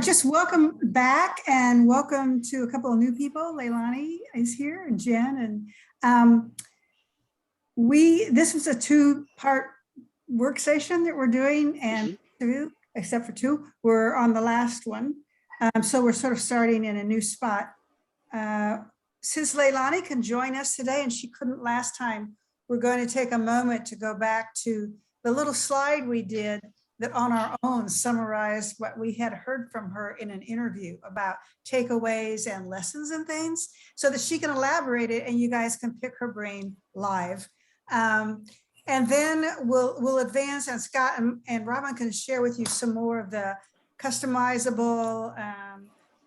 Just welcome back and welcome to a couple of new people. Laylani is here and Jen. And this was a two-part work session that we're doing, and two, except for two, we're on the last one. So we're sort of starting in a new spot. Since Laylani can join us today and she couldn't last time, we're going to take a moment to go back to the little slide we did that on our own summarized what we had heard from her in an interview about takeaways and lessons and things, so that she can elaborate it and you guys can pick her brain live. And then we'll advance, and Scott and Robin can share with you some more of the customizable,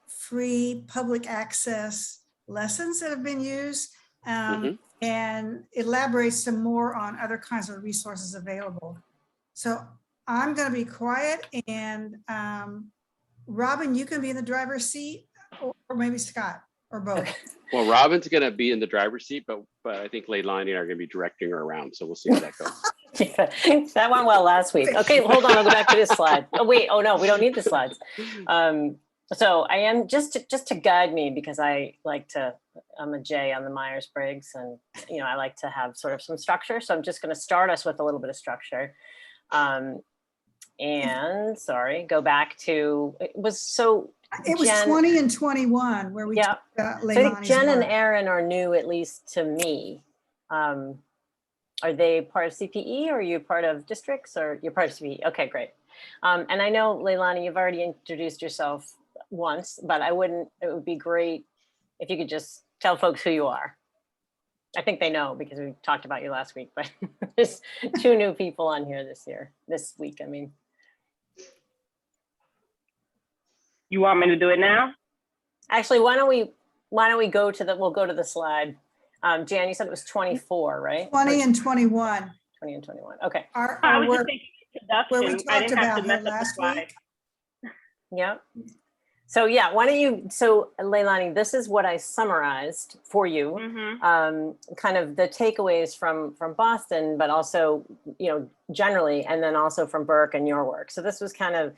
free public access lessons that have been used, and elaborate some more on other kinds of resources available. So I'm going to be quiet, and Robin, you can be in the driver's seat, or maybe Scott, or both. Okay. Well, Robin's going to be in the driver's seat, but I think Laylani are going to be directing her around, so we'll see how that goes. That went well last week. Okay, hold on, I'll go back to this slide. Oh wait, oh no, we don't need the slides. So I am just to guide me, because I'm a J on the Myers-Briggs, and I like to have sort of some structure. So I'm just going to start us with a little bit of structure. And sorry, go back to, it was Jen, 20 and 21 where we talked about Laylani's so I think Jen work. and Aaron are new, at least to me. Are they part of CPE, or are you part of districts, or you're part of CPE? Okay, great. And I know, Laylani, you've already introduced yourself once, but it would be great if you could just tell folks who you are. I think they know because we talked about you last week, but there's two new people on here this week, I mean. You want me to do it now? Actually, why don't we go to we'll go to the slide. Jan, you said it was 24, right? 20 and 21. 20 and 21, okay. I was just thinking where we I talked didn't have about to mess her up the last slide. week. Yeah. So yeah, why don't you, Laylani, this is what I summarized for you, kind of the takeaways from Boston, but also, generally, and then also from Burke and your work. So this was kind of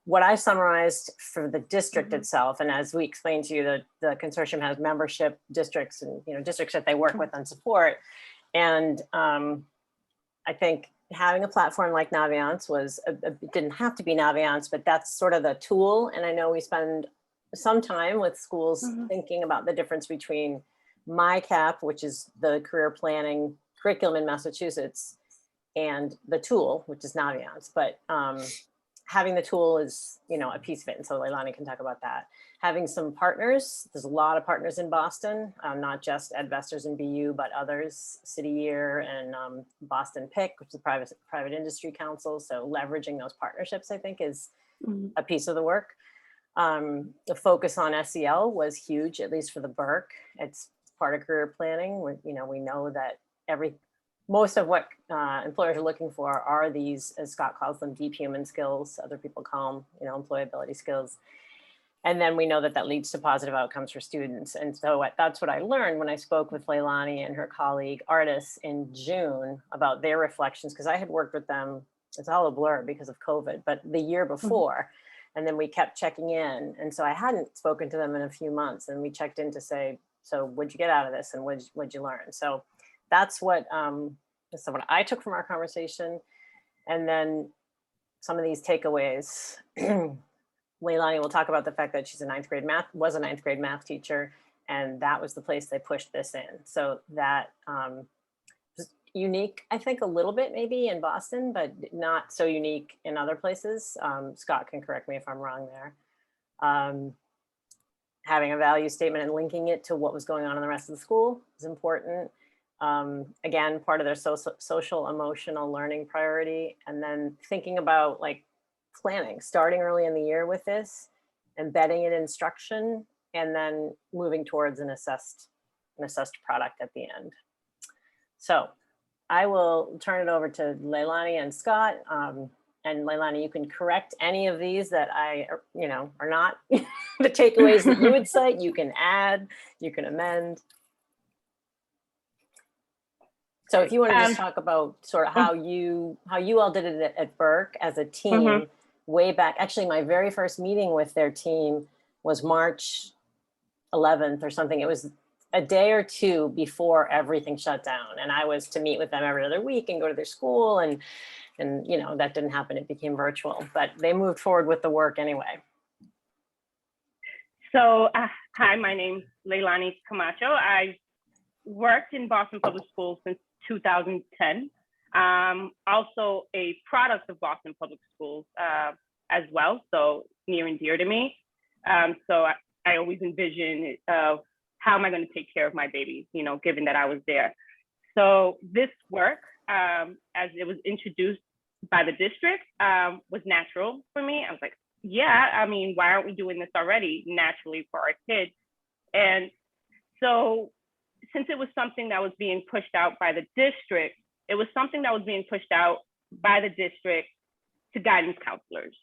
what I summarized for the district itself. And as we explained to you, the consortium has membership districts and, districts that they work with and support. And I think having a platform like Naviance it didn't have to be Naviance, but that's sort of the tool. And I know we spend some time with schools thinking about the difference between MyCap, which is the career planning curriculum in Massachusetts, and the tool, which is Naviance. But having the tool is, a piece of it. And so Laylani can talk about that. Having some partners, there's a lot of partners in Boston, not just Edvestors and BU, but others, City Year and Boston PIC, which is the private industry council. So leveraging those partnerships, I think, is a piece of the work. The focus on SEL was huge, at least for the Burke. It's part of career planning. We know that most of what employers are looking for are these, as Scott calls them, deep human skills. Other people call them, employability skills. And then we know that leads to positive outcomes for students. And so that's what I learned when I spoke with Laylani and her colleague Artis in June about their reflections, because I had worked with them, it's all a blur because of COVID, but the year before. And then we kept checking in. And so I hadn't spoken to them in a few months, and we checked in to say, so what'd you get out of this? And what'd you learn? So that's what I took from our conversation. And then some of these takeaways. Laylani will talk about the fact that she's was a ninth grade math teacher, and that was the place they pushed this in. So that was unique, I think, a little bit maybe in Boston, but not so unique in other places. Scott can correct me if I'm wrong there. Having a value statement and linking it to what was going on in the rest of the school is important. Again, part of their social emotional learning priority, and then thinking about planning, starting early in the year with this, embedding it in instruction, and then moving towards an assessed product at the end. So I will turn it over to Laylani and Scott. And Laylani, you can correct any of these that are not the takeaways that you would cite. You can add, you can amend. So if you want to just talk about sort of how you all did it at Burke as a team, way back. Actually, my very first meeting with their team was March 11th or something. It was a day or two before everything shut down. And I was to meet with them every other week and go to their school. And you know, that didn't happen. It became virtual, but they moved forward with the work anyway. So, hi, my name's Laylani Camacho. I've worked in Boston Public Schools since 2010. Also a product of Boston Public Schools as well, so near and dear to me. So I always envision how am I going to take care of my babies, you know, given that I was there. So this work, as it was introduced by the district, was natural for me. I was like, yeah, I mean, why aren't we doing this already naturally for our kids? And so since it was something that was being pushed out by the district, it was something that was being pushed out by the district to guidance counselors.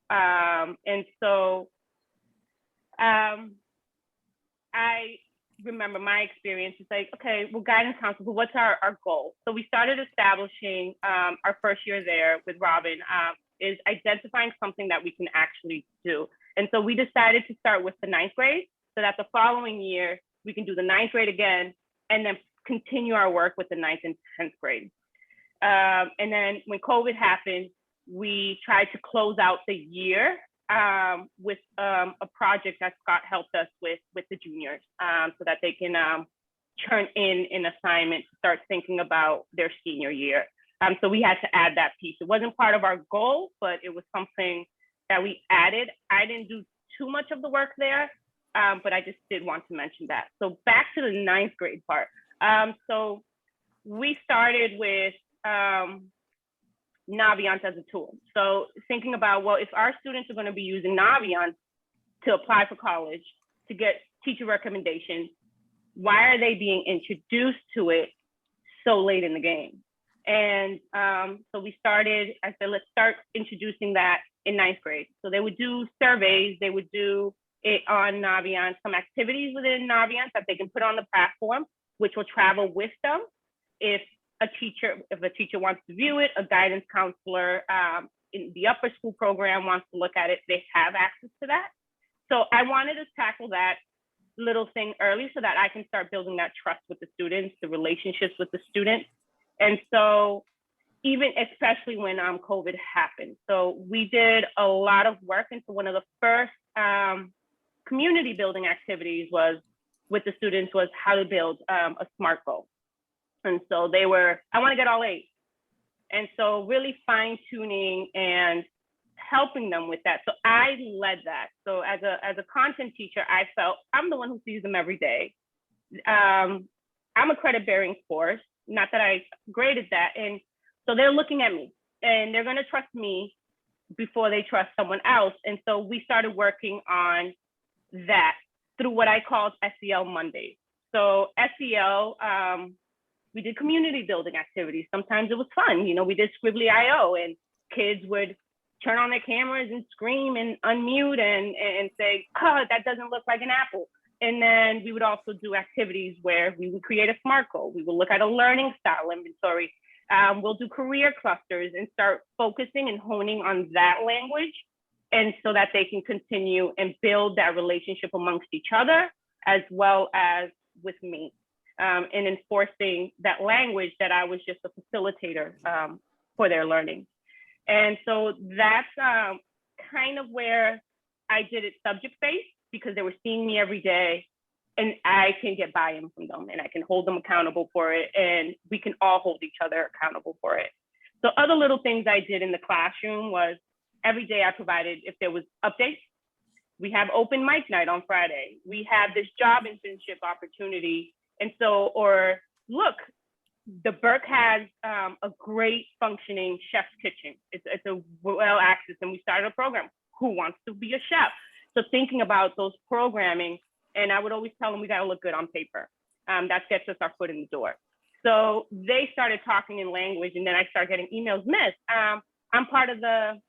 And so I remember my experience. It's like, okay, well, guidance counselors, but what's our goal? So we started establishing our first year there with Robin, is identifying something that we can actually do. And so we decided to start with the 9th grade so that the following year we can do the 9th grade again and then continue our work with the 9th and 10th grade. And then when COVID happened, we tried to close out the year with a project that Scott helped us with the juniors so that they can turn in an assignment to start thinking about their senior year. So we had to add that piece. It wasn't part of our goal, but it was something that we added. I didn't do too much of the work there, but I just did want to mention that. So back to the 9th grade part. So we started with Naviance as a tool. So thinking about, well, if our students are going to be using Naviance to apply for college, to get teacher recommendations, why are they being introduced to it so late in the game? And so we started, I said, let's start introducing that in 9th grade. So they would do surveys, they would do it on Naviance, some activities within Naviance that they can put on the platform, which will travel with them. If a teacher wants to view it, a guidance counselor in the upper school program wants to look at it, they have access to that. So I wanted to tackle that little thing early so that I can start building that trust with the students, the relationships with the students. And so even especially when COVID happened. So we did a lot of work. And so one of the first community building activities was with the students was how to build a SMART goal. And so they were, I want to get all 8. And so really fine tuning and helping them with that. So I led that. So as a content teacher, I felt I'm the one who sees them every day. I'm a credit bearing course, not that I graded that. And so they're looking at me and they're going to trust me before they trust someone else. And so we started working on that through what I called SEL Mondays. So SEL, we did community building activities. Sometimes it was fun. You know, we did Scribbly.io and kids would turn on their cameras and scream and unmute and say, oh, that doesn't look like an apple. And then we would also do activities where we would create a SMART goal. We would look at a learning style inventory. We'll do career clusters and start focusing and honing on that language. And so that they can continue and build that relationship amongst each other, as well as with me, and enforcing that language that I was just a facilitator for their learning. And so that's kind of where I did it subject-based, because they were seeing me every day and I can get buy-in from them and I can hold them accountable for it, and we can all hold each other accountable for it. So other little things I did in the classroom was every day I provided, if there was updates, we have open mic night on Friday. We have this job internship opportunity. And so, or look, the Burke has a great functioning chef's kitchen. It's a well access, and we started a program. Who wants to be a chef? So thinking about those programming, and I would always tell them we gotta look good on paper. That gets us our foot in the door. So they started talking in language, and then I started getting emails. Miss, I'm part of the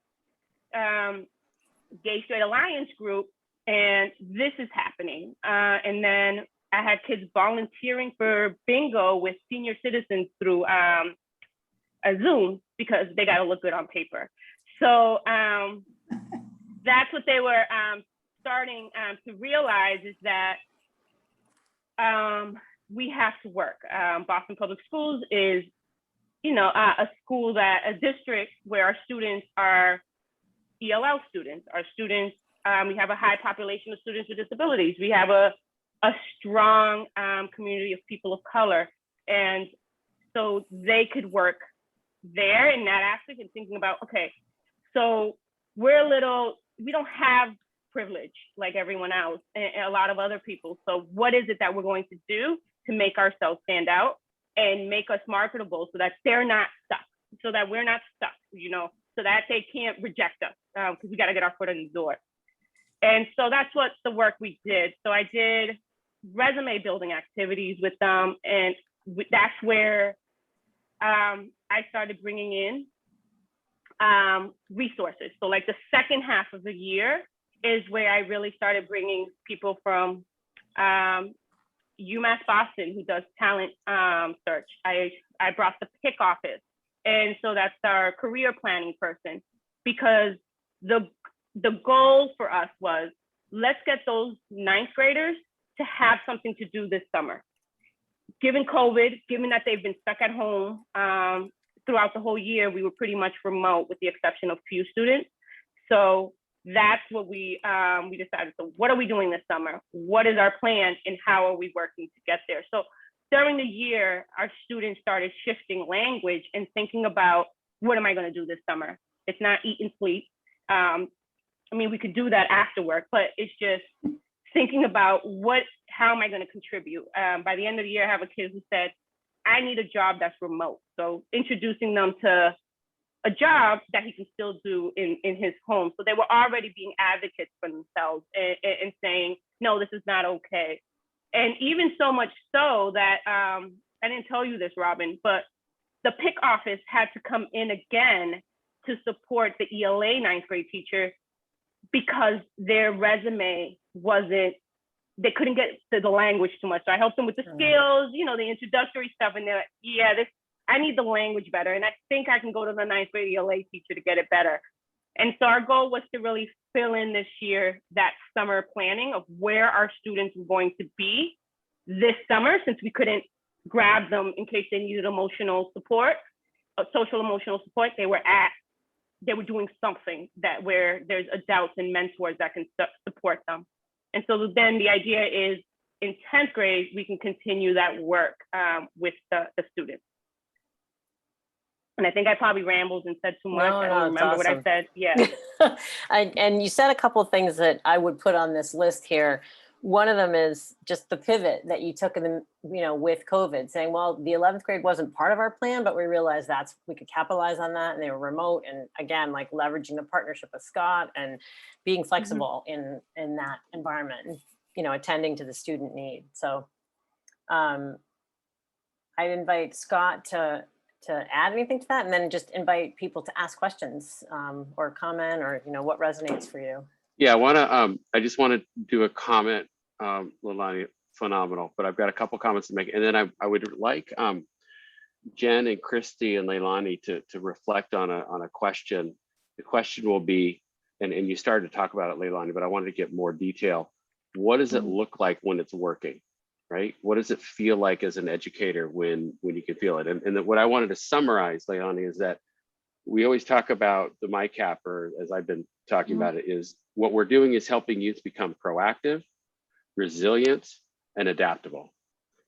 Gay Straight Alliance group, and this is happening. And then I had kids volunteering for bingo with senior citizens through a Zoom because they got to look good on paper. So that's what they were starting to realize, is that we have to work. Boston Public Schools is, you know, a school a district where our students are ELL students. Our students, we have a high population of students with disabilities. We have a strong community of people of color. And so they could work there in that aspect, and thinking about, okay, so we don't have privilege like everyone else and a lot of other people. So what is it that we're going to do to make ourselves stand out and make us marketable, so that they're not stuck, so that we're not stuck, you know, so that they can't reject us, because we got to get our foot in the door. And so that's what the work we did. So I did resume building activities with them, and that's where I started bringing in resources. So like the second half of the year is where I really started bringing people from UMass Boston, who does talent search. I brought the PIC office. And so that's our career planning person, because the goal for us was, let's get those ninth graders to have something to do this summer. Given COVID, given that they've been stuck at home throughout the whole year, we were pretty much remote with the exception of few students. So that's what we decided. So what are we doing this summer? What is our plan, and how are we working to get there? So during the year, our students started shifting language and thinking about, what am I going to do this summer? It's not eat and sleep. I mean, we could do that after work, but it's just thinking about how am I going to contribute? By the end of the year, I have a kid who said, I need a job that's remote. So introducing them to a job that he can still do in his home. So they were already being advocates for themselves and saying, no, this is not okay. And even so much so that, I didn't tell you this, Robin, but the PIC office had to come in again to support the ELA ninth grade teacher, because their resume they couldn't get to the language too much. So I helped them with the skills, you know, the introductory stuff. And they're like, yeah, I need the language better. And I think I can go to the ninth grade ELA teacher to get it better. And so our goal was to really fill in this year that summer planning of where our students were going to be this summer, since we couldn't grab them in case they needed emotional support, social emotional support. They were doing something where there's adults and mentors that can support them. And so then the idea is, in 10th grade, we can continue that work with the students. And I think I probably rambled and said too much. I don't remember what I said. Yeah. And you said a couple of things that I would put on this list here. One of them is just the pivot that you took with COVID, saying, well, the 11th grade wasn't part of our plan, but we realized we could capitalize on that, and they were remote. And again, like leveraging the partnership with Scott and being flexible in that environment, and, attending to the student need. So I'd invite Scott to add anything to that, and then just invite people to ask questions or comment, or, what resonates for you. Yeah, I just want to do a comment, Laylani, phenomenal, but I've got a couple comments to make. And then I would like Jen and Christy and Laylani to reflect on a question. The question will be, and you started to talk about it, Laylani, but I wanted to get more detail. What does it look like when it's working, right? What does it feel like as an educator when you can feel it? And what I wanted to summarize, Laylani, is that we always talk about the MyCap, or as I've been talking about it, is what we're doing is helping youth become proactive, resilient, and adaptable.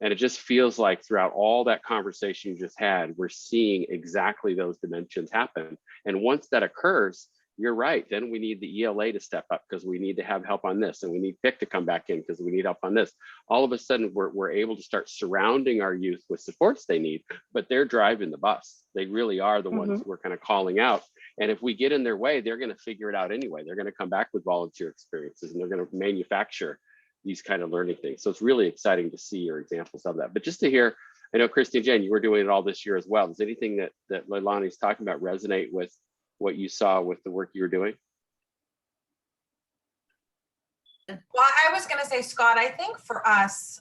And it just feels like throughout all that conversation you just had, we're seeing exactly those dimensions happen. And once that occurs, you're right, then we need the ELA to step up because we need to have help on this, and we need PIC to come back in because we need help on this. All of a sudden, we're able to start surrounding our youth with supports they need, but they're driving the bus. They really are the ones we're kind of calling out. And if we get in their way, they're going to figure it out anyway. They're going to come back with volunteer experiences, and they're going to manufacture these kind of learning things. So it's really exciting to see your examples of that. But just to hear, I know Christy and Jen, you were doing it all this year as well. Does anything that Laylani's talking about resonate with what you saw with the work you were doing? Well, I was going to say, Scott, I think for us,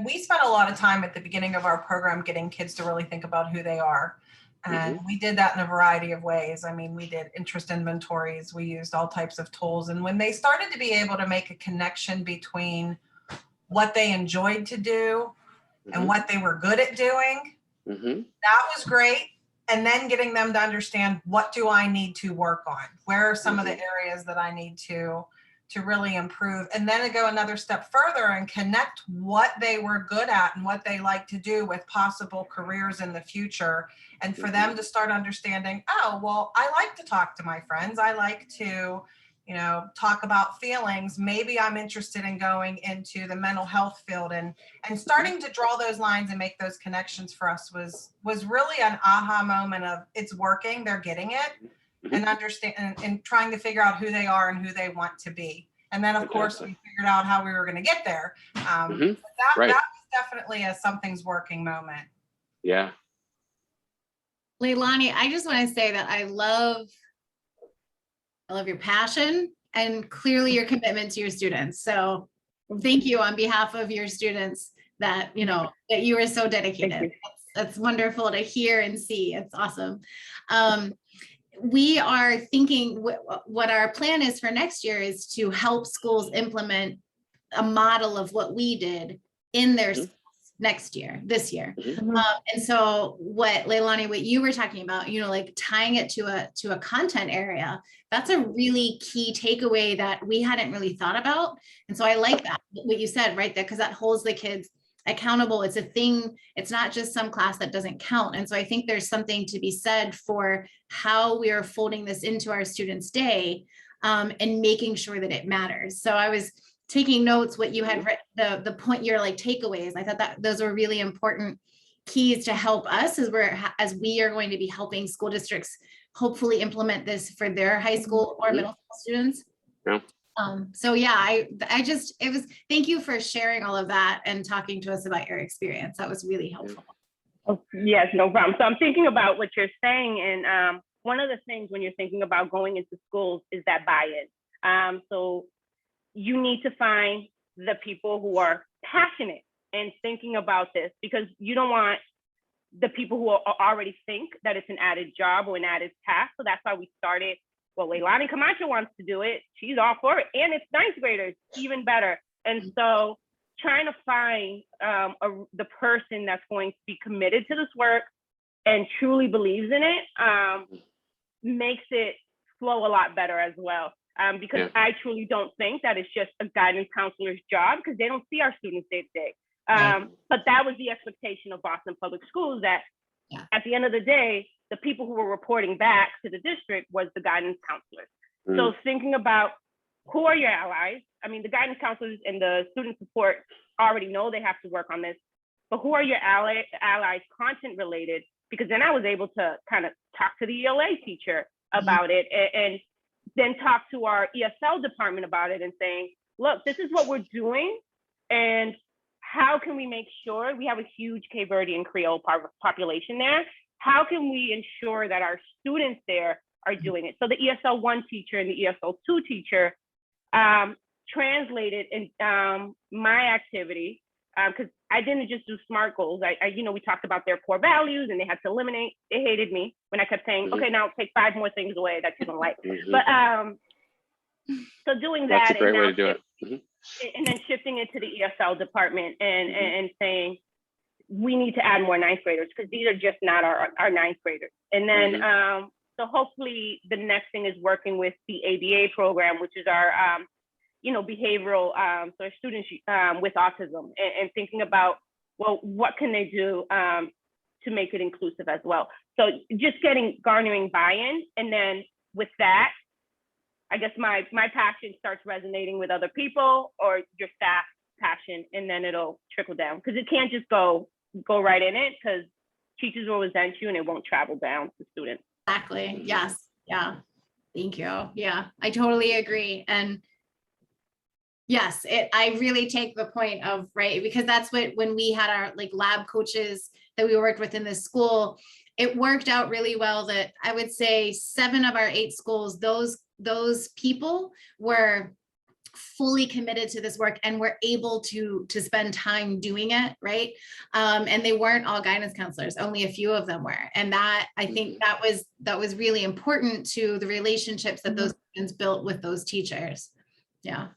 we spent a lot of time at the beginning of our program getting kids to really think about who they are. And we did that in a variety of ways. I mean, we did interest inventories. We used all types of tools. And when they started to be able to make a connection between what they enjoyed to do and what they were good at doing, that was great. And then getting them to understand, what do I need to work on? Where are some of the areas that I need to really improve? And then to go another step further and connect what they were good at and what they like to do with possible careers in the future. And for them to start understanding, oh, well, I like to talk to my friends. I like to, talk about feelings. Maybe I'm interested in going into the mental health field, and starting to draw those lines and make those connections for us was really an aha moment of, it's working, they're getting it, and understand and trying to figure out who they are and who they want to be. And then of course we figured out how we were going to get there. That was definitely a something's working moment. Yeah. Laylani, I just want to say that I love your passion and clearly your commitment to your students. So thank you on behalf of your students that, that you are so dedicated. That's wonderful to hear and see. It's awesome. We are thinking what our plan is for next year is to help schools implement a model of what we did in their schools this year. And so what Laylani, what you were talking about, like tying it to a content area, that's a really key takeaway that we hadn't really thought about. And so I like that, what you said right there, because that holds the kids accountable. It's a thing. It's not just some class that doesn't count. And so I think there's something to be said for how we are folding this into our students' day, and making sure that it matters. So I was taking notes, what you had written, the point, your takeaways. I thought that those were really important keys to help us as we are going to be helping school districts hopefully implement this for their high school or middle school students. Yeah. So yeah, thank you for sharing all of that and talking to us about your experience. That was really helpful. Oh, yes, no problem. So I'm thinking about what you're saying, and one of the things when you're thinking about going into schools is that buy-in. So you need to find the people who are passionate and thinking about this, because you don't want the people who already think that it's an added job or an added task. So that's why we started. Well, Laylani Camacho wants to do it. She's all for it. And it's ninth graders, even better. And so trying to find the person that's going to be committed to this work and truly believes in it makes it flow a lot better as well. Because I truly don't think that it's just a guidance counselor's job, because they don't see our students day to day. But that was the expectation of Boston Public Schools, that at the end of the day, the people who were reporting back to the district was the guidance counselors. So thinking about who are your allies? I mean, the guidance counselors and the student support already know they have to work on this, but who are your allies content related? Because then I was able to kind of talk to the ELA teacher about it, and then talk to our ESL department about it and saying, look, this is what we're doing, and how can we make sure we have a huge Cape Verdean Creole population there? How can we ensure that our students there are doing it? So the ESL 1 teacher and the ESL 2 teacher translated in my activity, because I didn't just do SMART goals. We talked about their core values and they had to eliminate. They hated me when I kept saying, okay, now take 5 more things away that you don't like. But so doing that. That's a great way to do it. And then shifting it to the ESL department and saying, we need to add more ninth graders, because these are just not our ninth graders. And then, so hopefully the next thing is working with the ABA program, which is our, behavioral, so our students with autism, and thinking about, well, what can they do to make it inclusive as well? So just garnering buy-in. And then with that, I guess my passion starts resonating with other people, or your staff passion, and then it'll trickle down, because it can't just go right in it, because teachers will resent you and it won't travel down to students. Exactly. Yes. Yeah. Thank you. Yeah, I totally agree. And yes, I really take the point of, right, because that's when we had our lab coaches that we worked with in this school, it worked out really well that I would say 7 of our 8 schools, those people were fully committed to this work and were able to spend time doing it, right? And they weren't all guidance counselors, only a few of them were. And that, I think that was really important to the relationships that those students built with those teachers. Yeah.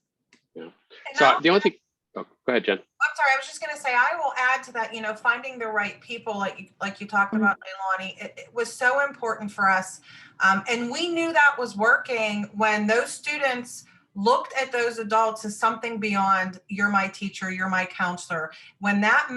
So the only thing, oh, go ahead, Jen. I'm sorry, I was just going to say, I will add to that, you know, finding the right people, like you talked about, Laylani, it was so important for us. And we knew that was working when those students looked at those adults as something beyond, you're my teacher, you're my counselor. When that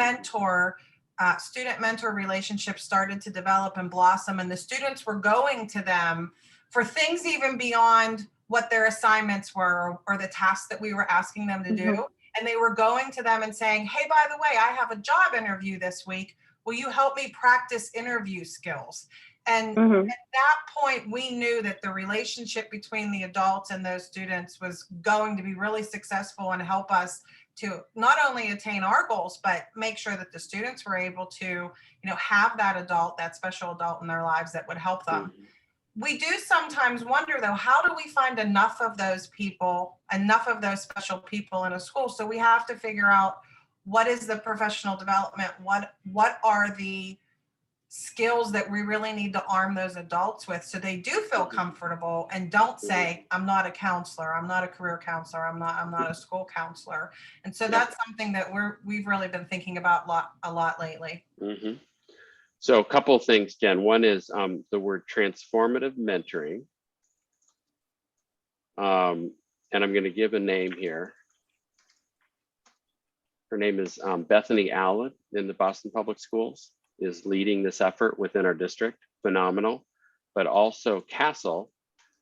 student mentor relationship started to develop and blossom, and the students were going to them for things even beyond what their assignments were or the tasks that we were asking them to do. And they were going to them and saying, hey, by the way, I have a job interview this week. Will you help me practice interview skills? And at that point, we knew that the relationship between the adults and those students was going to be really successful and help us to not only attain our goals, but make sure that the students were able to, you know, have that adult, that special adult in their lives that would help them. We do sometimes wonder, though, how do we find enough of those people, enough of those special people in a school? So we have to figure out, what is the professional development? What are the skills that we really need to arm those adults with so they do feel comfortable and don't say, I'm not a counselor, I'm not a career counselor, I'm not a school counselor. And so that's something that we've really been thinking about a lot lately. So a couple of things, Jen. One is the word transformative mentoring. And I'm going to give a name here. Her name is Bethany Allen in the Boston Public Schools, is leading this effort within our district. Phenomenal. But also Castle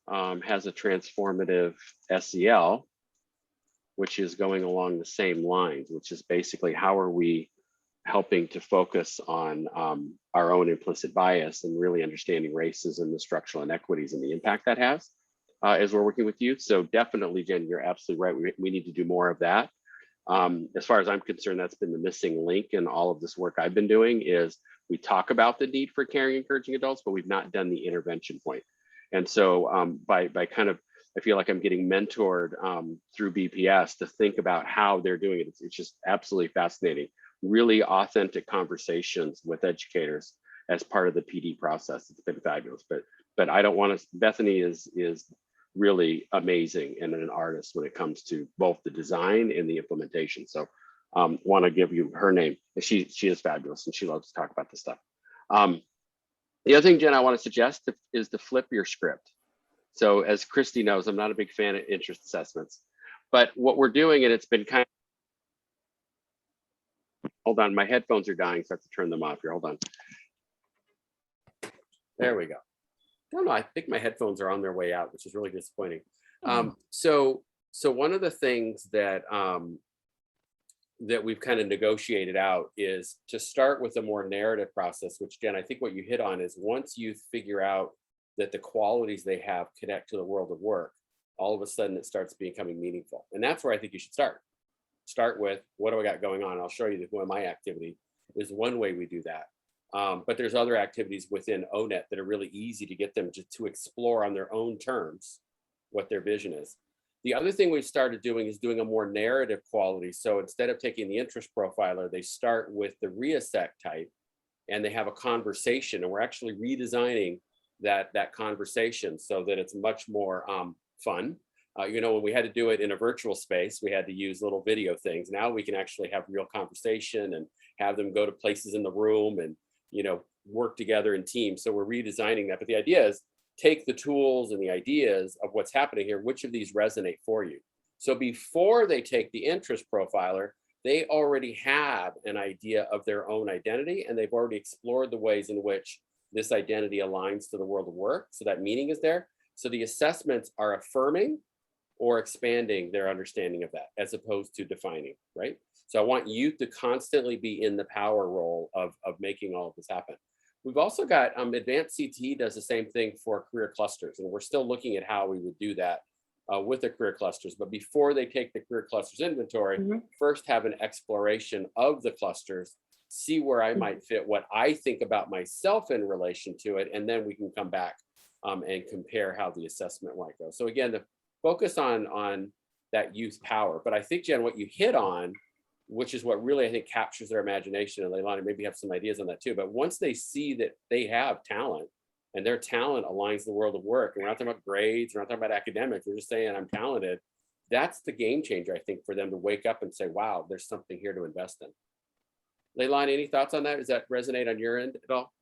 has a transformative SEL, which is going along the same lines, which is basically how are we helping to focus on our own implicit bias and really understanding racism, the structural inequities and the impact that has as we're working with youth. So definitely, Jen, you're absolutely right. We need to do more of that. As far as I'm concerned, that's been the missing link in all of this work I've been doing is we talk about the need for caring, encouraging adults, but we've not done the intervention point. And so by kind of, I feel like I'm getting mentored through BPS to think about how they're doing it. It's just absolutely fascinating. Really authentic conversations with educators as part of the PD process. It's been fabulous, but I don't want to, Bethany is really amazing and an artist when it comes to both the design and the implementation. So want to give you her name. She is fabulous and she loves to talk about this stuff. The other thing, Jen, I want to suggest is to flip your script. So as Christy knows, I'm not a big fan of interest assessments, but what we're doing, and it's been kind of, hold on, my headphones are dying, so I have to turn them off here. Hold on. There we go. I don't know, I think my headphones are on their way out, which is really disappointing. So one of the things that that we've kind of negotiated out is to start with a more narrative process, which, Jen, I think what you hit on is once you figure out that the qualities they have connect to the world of work, all of a sudden it starts becoming meaningful. And that's where I think you should start. Start with, what do I got going on? I'll show you that one of my activity is one way we do that. But there's other activities within ONET that are really easy to get them to explore on their own terms what their vision is. The other thing we've started doing is doing a more narrative quality. So instead of taking the interest profiler, they start with the reassec type and they have a conversation, and we're actually redesigning that conversation so that it's much more fun. You know, when we had to do it in a virtual space, we had to use little video things. Now we can actually have real conversation and have them go to places in the room and, you know, work together in teams. So we're redesigning that. But the idea is take the tools and the ideas of what's happening here, which of these resonate for you. So before they take the interest profiler, they already have an idea of their own identity, and they've already explored the ways in which this identity aligns to the world of work. So that meaning is there. So the assessments are affirming or expanding their understanding of that, as opposed to defining, right? So I want youth to constantly be in the power role of making all of this happen. We've also got Advanced CTE does the same thing for career clusters, and we're still looking at how we would do that with the career clusters. But before they take the career clusters inventory, first have an exploration of the clusters, see where I might fit, what I think about myself in relation to it, and then we can come back and compare how the assessment might go. So again, the focus on that youth power. But I think, Jen, what you hit on, which is what really I think captures their imagination, and Laylani maybe have some ideas on that too, but once they see that they have talent and their talent aligns the world of work, and we're not talking about grades, we're not talking about academics, we're just saying I'm talented, that's the game changer, I think, for them to wake up and say, wow, there's something here to invest in. Leilani, any thoughts on that? Does that resonate on your end at all?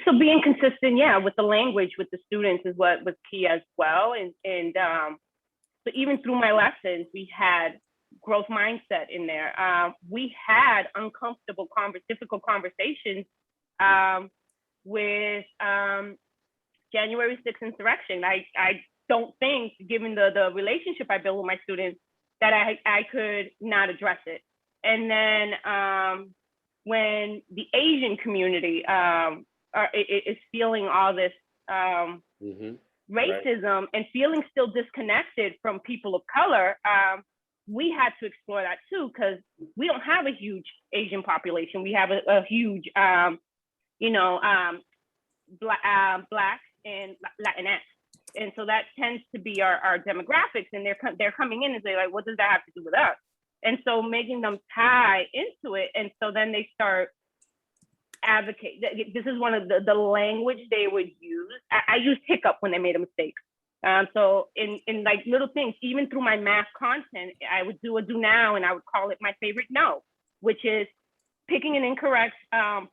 So being consistent, yeah, with the language with the students is what was key as well. And so even through my lessons, we had growth mindset in there. We had uncomfortable, difficult conversations with January 6th insurrection. I don't think, given the relationship I built with my students, that I could not address it. And then when the Asian community is feeling all this racism, right, and feeling still disconnected from people of color, we had to explore that too, because we don't have a huge Asian population. We have a huge, Black and Latinx. And so that tends to be our demographics, and they're coming in and say, like, what does that have to do with us? And so making them tie into it. And so then they start advocate. This is one of the language they would use. I used hiccup when they made a mistake. So in like little things, even through my math content, I would do a do now, and I would call it my favorite no, which is picking an incorrect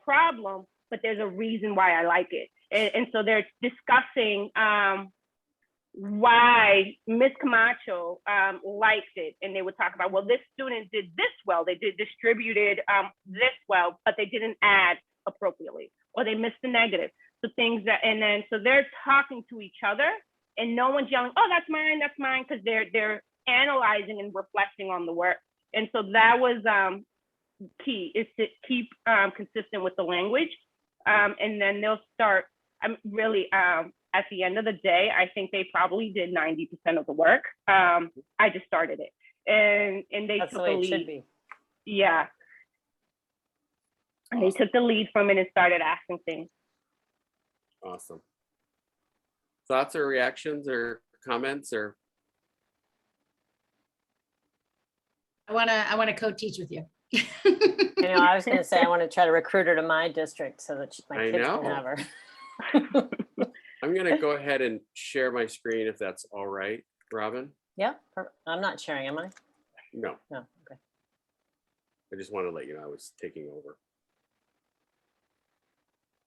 problem, but there's a reason why I like it. And so they're discussing why Miss Camacho liked it. And they would talk about, well, this student did this well, they distributed this well, but they didn't add appropriately, or they missed the negative. So things that, and then, so they're talking to each other, and no one's yelling, oh, that's mine, because they're analyzing and reflecting on the work. And so that was key, is to keep consistent with the language. And then they'll start, really, at the end of the day, I think they probably did 90% of the work. I just started it, and they took the lead. Should be. Yeah. And they took the lead from it and started asking things. Awesome. Thoughts or reactions or comments or? I want to co-teach with you. I was going to say, I want to try to recruit her to my district so that my kids can have her. I'm going to go ahead and share my screen if that's all right, Robin. Yeah, I'm not sharing, am I? No. No, okay. I just want to let you know I was taking over.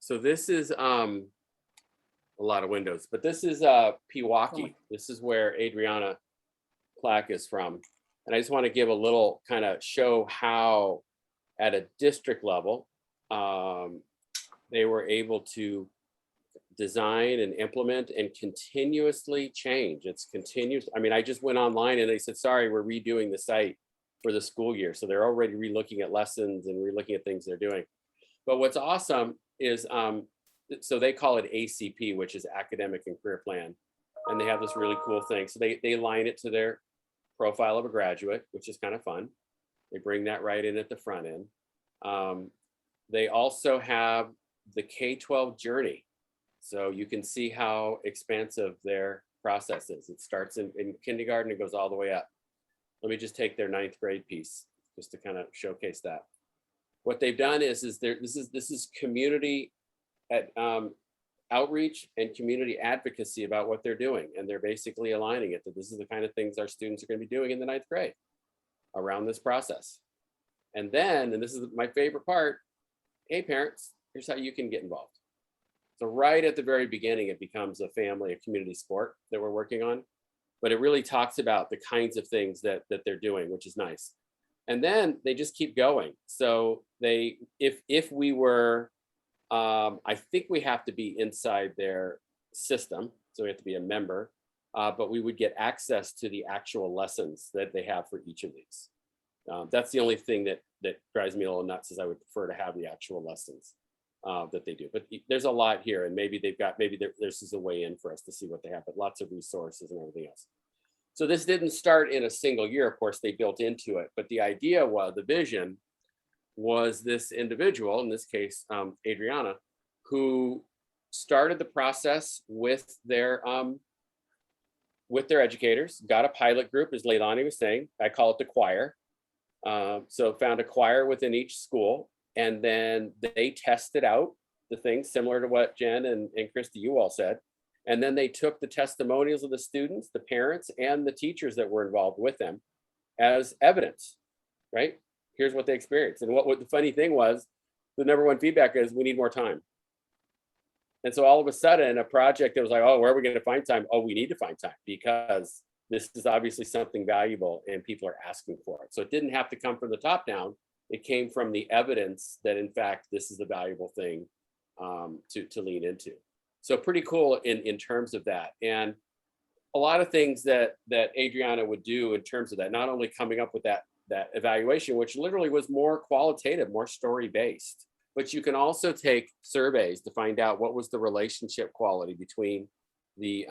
So this is a lot of windows, but this is Pewaukee. This is where Adriana Plach is from. And I just want to give a little kind of show how at a district level, they were able to design and implement and continuously change. It's continuous. I mean, I just went online and they said, sorry, we're redoing the site for the school year. So they're already relooking at lessons and relooking at things they're doing. But what's awesome is, so they call it ACP, which is Academic and Career Plan. And they have this really cool thing. So they align it to their profile of a graduate, which is kind of fun. They bring that right in at the front end. They also have the K-12 journey. So you can see how expansive their process is. It starts in kindergarten, it goes all the way up. Let me just take their 9th grade piece just to kind of showcase that. What they've done is this is community outreach and community advocacy about what they're doing. And they're basically aligning it that this is the kind of things our students are going to be doing in the 9th grade around this process. And then, and this is my favorite part, hey parents, here's how you can get involved. So right at the very beginning, it becomes a family, a community sport that we're working on, but it really talks about the kinds of things that they're doing, which is nice. And then they just keep going. So if we were, I think we have to be inside their system. So we have to be a member, but we would get access to the actual lessons that they have for each of these. That's the only thing that drives me a little nuts, is I would prefer to have the actual lessons that they do. But there's a lot here, and maybe this is a way in for us to see what they have, but lots of resources and everything else. So this didn't start in a single year. Of course, they built into it, but the idea was, the vision was this individual, in this case, Adriana, who started the process with their with their educators, got a pilot group, as Laylani was saying. I call it the choir. So found a choir within each school, and then they tested out the things similar to what Jen and Christy, you all said. And then they took the testimonials of the students, the parents, and the teachers that were involved with them as evidence, right? Here's what they experienced. And what the funny thing was, the number one feedback is we need more time. And so all of a sudden, a project that was like, oh, where are we going to find time? Oh, we need to find time because this is obviously something valuable and people are asking for it. So it didn't have to come from the top down. It came from the evidence that, in fact, this is a valuable thing to lean into. So pretty cool in terms of that. And a lot of things that Adriana would do in terms of that, not only coming up with that evaluation, which literally was more qualitative, more story-based, but you can also take surveys to find out what was the relationship quality between the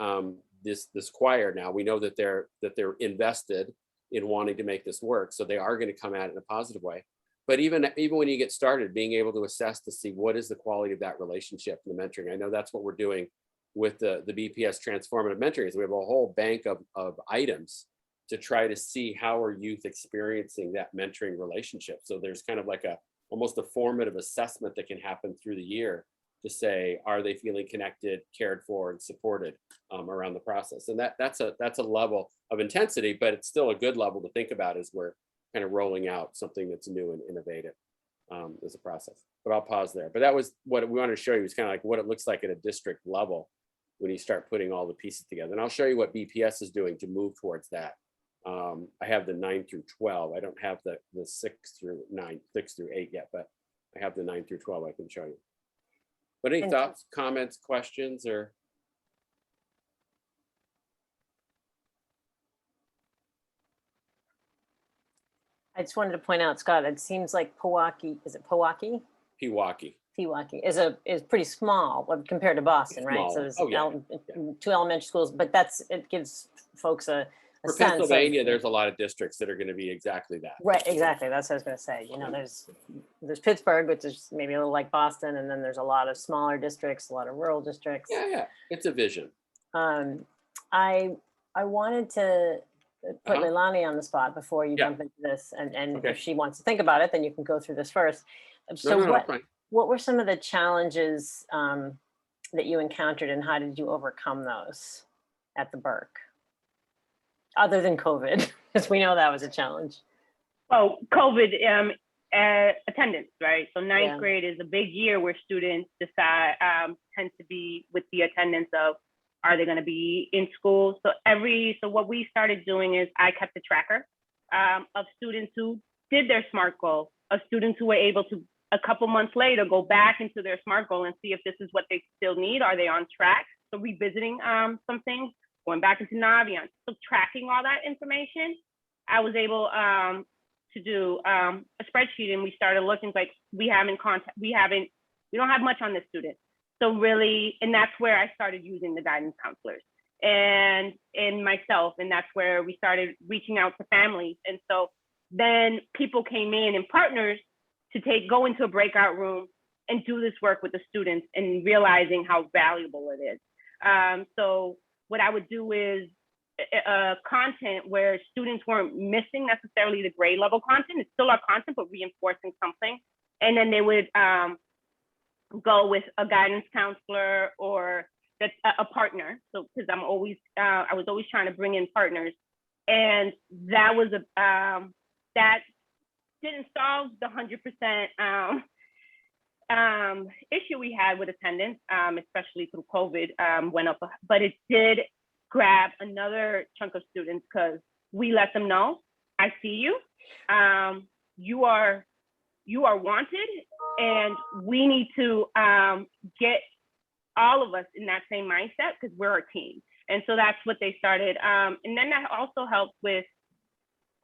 this choir. Now we know that they're invested in wanting to make this work, so they are going to come at it in a positive way. But even when you get started, being able to assess to see what is the quality of that relationship and the mentoring. I know that's what we're doing with the BPS Transformative Mentoring. We have a whole bank of items to try to see how are youth experiencing that mentoring relationship. So there's kind of like almost a formative assessment that can happen through the year to say, are they feeling connected, cared for, and supported around the process? And that's a level of intensity, but it's still a good level to think about as we're kind of rolling out something that's new and innovative as a process. But I'll pause there. But that was what we wanted to show you, was kind of like what it looks like at a district level when you start putting all the pieces together. And I'll show you what BPS is doing to move towards that. I have the 9 through 12. I don't have the 6 through 8 yet, but I have the 9 through 12 I can show you. But any thoughts, comments, questions, or? I just wanted to point out, Scott, it seems like Pewaukee, is it Pewaukee? Pewaukee. Pewaukee is pretty small compared to Boston, right? So there's 2 elementary schools, but it gives folks a For sense Pennsylvania, of, there's a lot of districts that are going to be exactly that. right, exactly. That's what I was going to say. You know, there's Pittsburgh, which is maybe a little like Boston, and then there's a lot of smaller districts, a lot of rural districts. Yeah, it's a vision. I wanted to put Laylani on the spot before you jump into this, and Okay. if she wants to think about it, then you can go through this first. So what were some of the challenges that you encountered, and how did you overcome those at the Burke? Other than COVID, because we know that was a challenge. Oh, COVID, attendance, right? So ninth grade is a big year where students decide, tend to be with the attendance of, are they going to be in school? So what we started doing is I kept a tracker of students who did their SMART goal, of students who were able to, a couple months later, go back into their SMART goal and see if this is what they still need. Are they on track? So revisiting some things, going back into Naviance. So tracking all that information, I was able to do a spreadsheet, and we started looking like we don't have much on this student. So really, and that's where I started using the guidance counselors and myself. And that's where we started reaching out to families. And so then people came in and partners to go into a breakout room and do this work with the students, and realizing how valuable it is. So what I would do is content where students weren't missing necessarily the grade level content. It's still our content, but reinforcing something. And then they would go with a guidance counselor or a partner. So because I was always trying to bring in partners, and that was that didn't solve the 100% issue we had with attendance, especially through COVID, went up, but it did grab another chunk of students, because we let them know, I see you, you are wanted, and we need to get all of us in that same mindset, because we're a team. And so that's what they started. And then that also helped with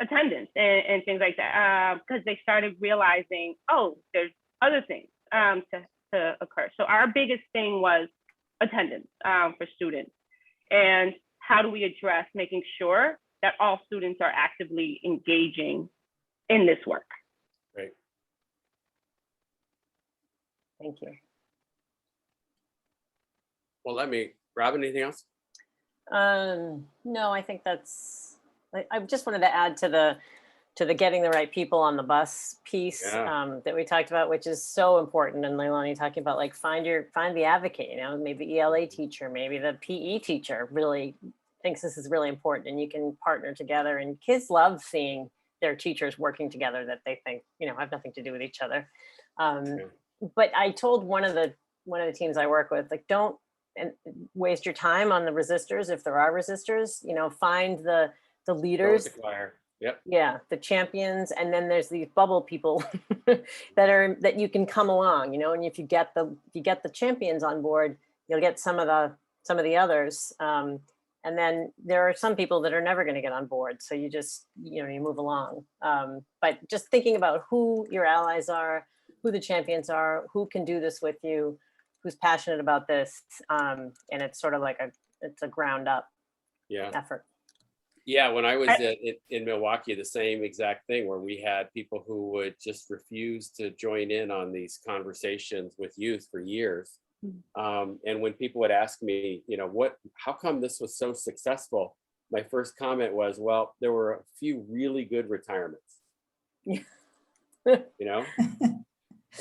attendance and things like that, because they started realizing, oh, there's other things to occur. So our biggest thing was attendance for students, and how do we address making sure that all students are actively engaging in this work. Great. Thank you. Well, Robin, anything else? No, I think that's, I just wanted to add to the getting the right people on the bus piece Yeah. that we talked about, which is so important. And Laylani talking about like find the advocate, you know, maybe the ELA teacher, maybe the PE teacher really thinks this is really important, and you can partner together. And kids love seeing their teachers working together that they think, you know, have nothing to do with each other. Yeah. But I told one of the teams I work with, like, don't waste your time on the resistors. If there are resistors, you know, find the Go with leaders. the choir. Yep. Yeah, the champions, and then there's these bubble people that you can come along, you know, and if you get the champions on board, you'll get some of the others. And then there are some people that are never going to get on board, so you just, you know, you move along. But just thinking about who your allies are, who the champions are, who can do this with you, who's passionate about this, and it's sort of like it's a ground up Yeah. effort. Yeah, when I was in Milwaukee, the same exact thing, where we had people who would just refuse to join in on these conversations with youth for years. And when people would ask me, you know, how come this was so successful? My first comment was, well, there were a few really good retirements, you know,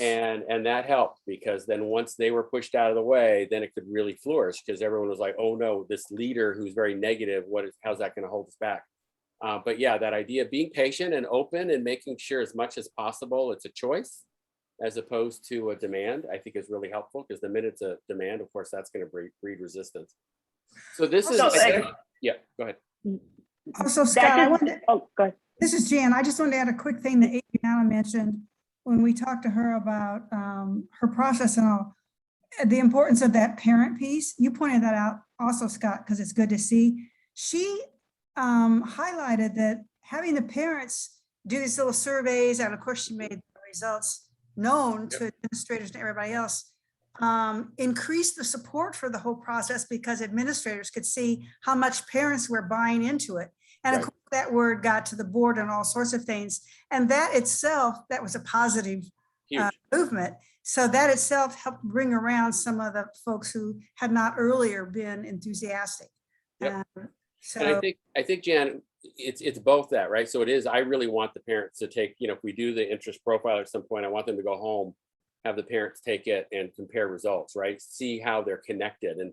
and that helped, because then once they were pushed out of the way, then it could really flourish, because everyone was like, oh no, this leader who's very negative, how's that going to hold us back? But yeah, that idea of being patient and open and making sure as much as possible it's a choice as opposed to a demand, I think is really helpful, because the minute it's a demand, of course, that's going to breed resistance. So this is, yeah, go ahead. Also, Scott, I wanted to, Oh, go ahead. this is Jan. I just wanted to add a quick thing that Adriana mentioned when we talked to her about her process and all, the importance of that parent piece. You pointed that out also, Scott, because it's good to see. She highlighted that having the parents do these little surveys, and of course she made the results known to administrators and everybody else, increased the support for the whole process, because administrators could see how much parents were buying into it. And of course, that word got to the board and all sorts of things. And that itself, that was a positive movement. So that itself helped bring around some of the folks who had not earlier been enthusiastic. Yep. So and I think Jan, it's both that, right? So it is, I really want the parents to take, you know, if we do the interest profile at some point, I want them to go home, have the parents take it and compare results, right? See how they're connected. And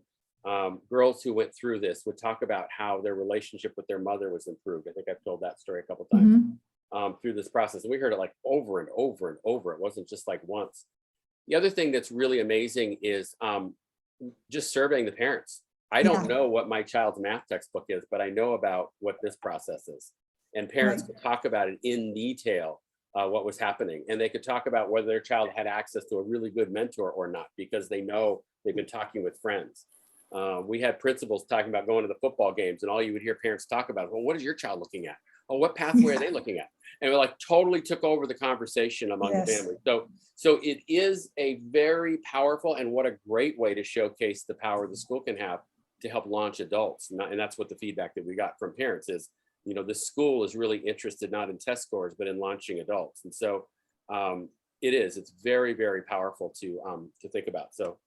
girls who went through this would talk about how their relationship with their mother was improved. I think I've told that story a couple of times through this process. And we heard it like over and over and over. It wasn't just like once. The other thing that's really amazing is just surveying the parents. I don't know what my child's math textbook is, but I know about what this process is. And parents could talk about it in detail, what was happening. And they could talk about whether their child had access to a really good mentor or not, because they know they've been talking with friends. We had principals talking about going to the football games, and all you would hear parents talk about, well, what is your child looking at? Oh, what pathway are they looking at? And we like totally took over the conversation among the family. So it is a very powerful, and what a great way to showcase the power the school can have to help launch adults. And that's what the feedback that we got from parents is, you know, the school is really interested not in test scores, but in launching adults. And so it's very, very powerful to think about. So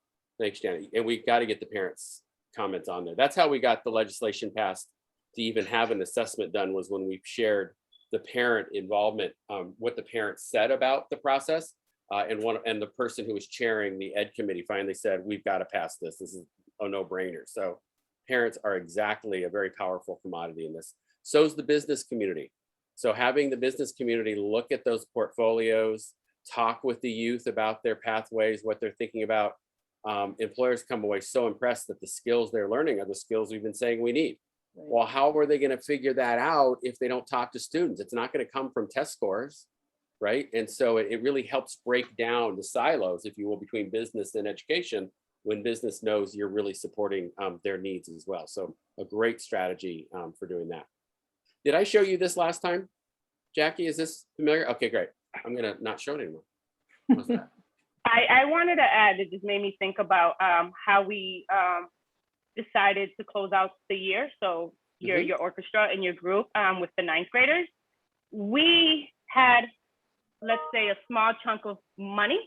thanks, Janet. And we got to get the parents' comments on there. That's how we got the legislation passed to even have an assessment done, was when we shared the parent involvement, what the parents said about the process. And the person who was chairing the ed committee finally said, we've got to pass this. This is a no-brainer. So parents are exactly a very powerful commodity in this. So is the business community. So having the business community look at those portfolios, talk with the youth about their pathways, what they're thinking about. Employers come away so impressed that the skills they're learning are the skills we've been saying we need. Well, how are they going to figure that out if they don't talk to students? It's not going to come from test scores, right? And so it really helps break down the silos, if you will, between business and education, when business knows you're really supporting their needs as well. So a great strategy for doing that. Did I show you this last time? Jackie, is this familiar? Okay, great. I'm going to not show it anymore. What's that? I wanted to add, it just made me think about how we decided to close out the year. So your orchestra and your group with the ninth graders, we had, let's say, a small chunk of money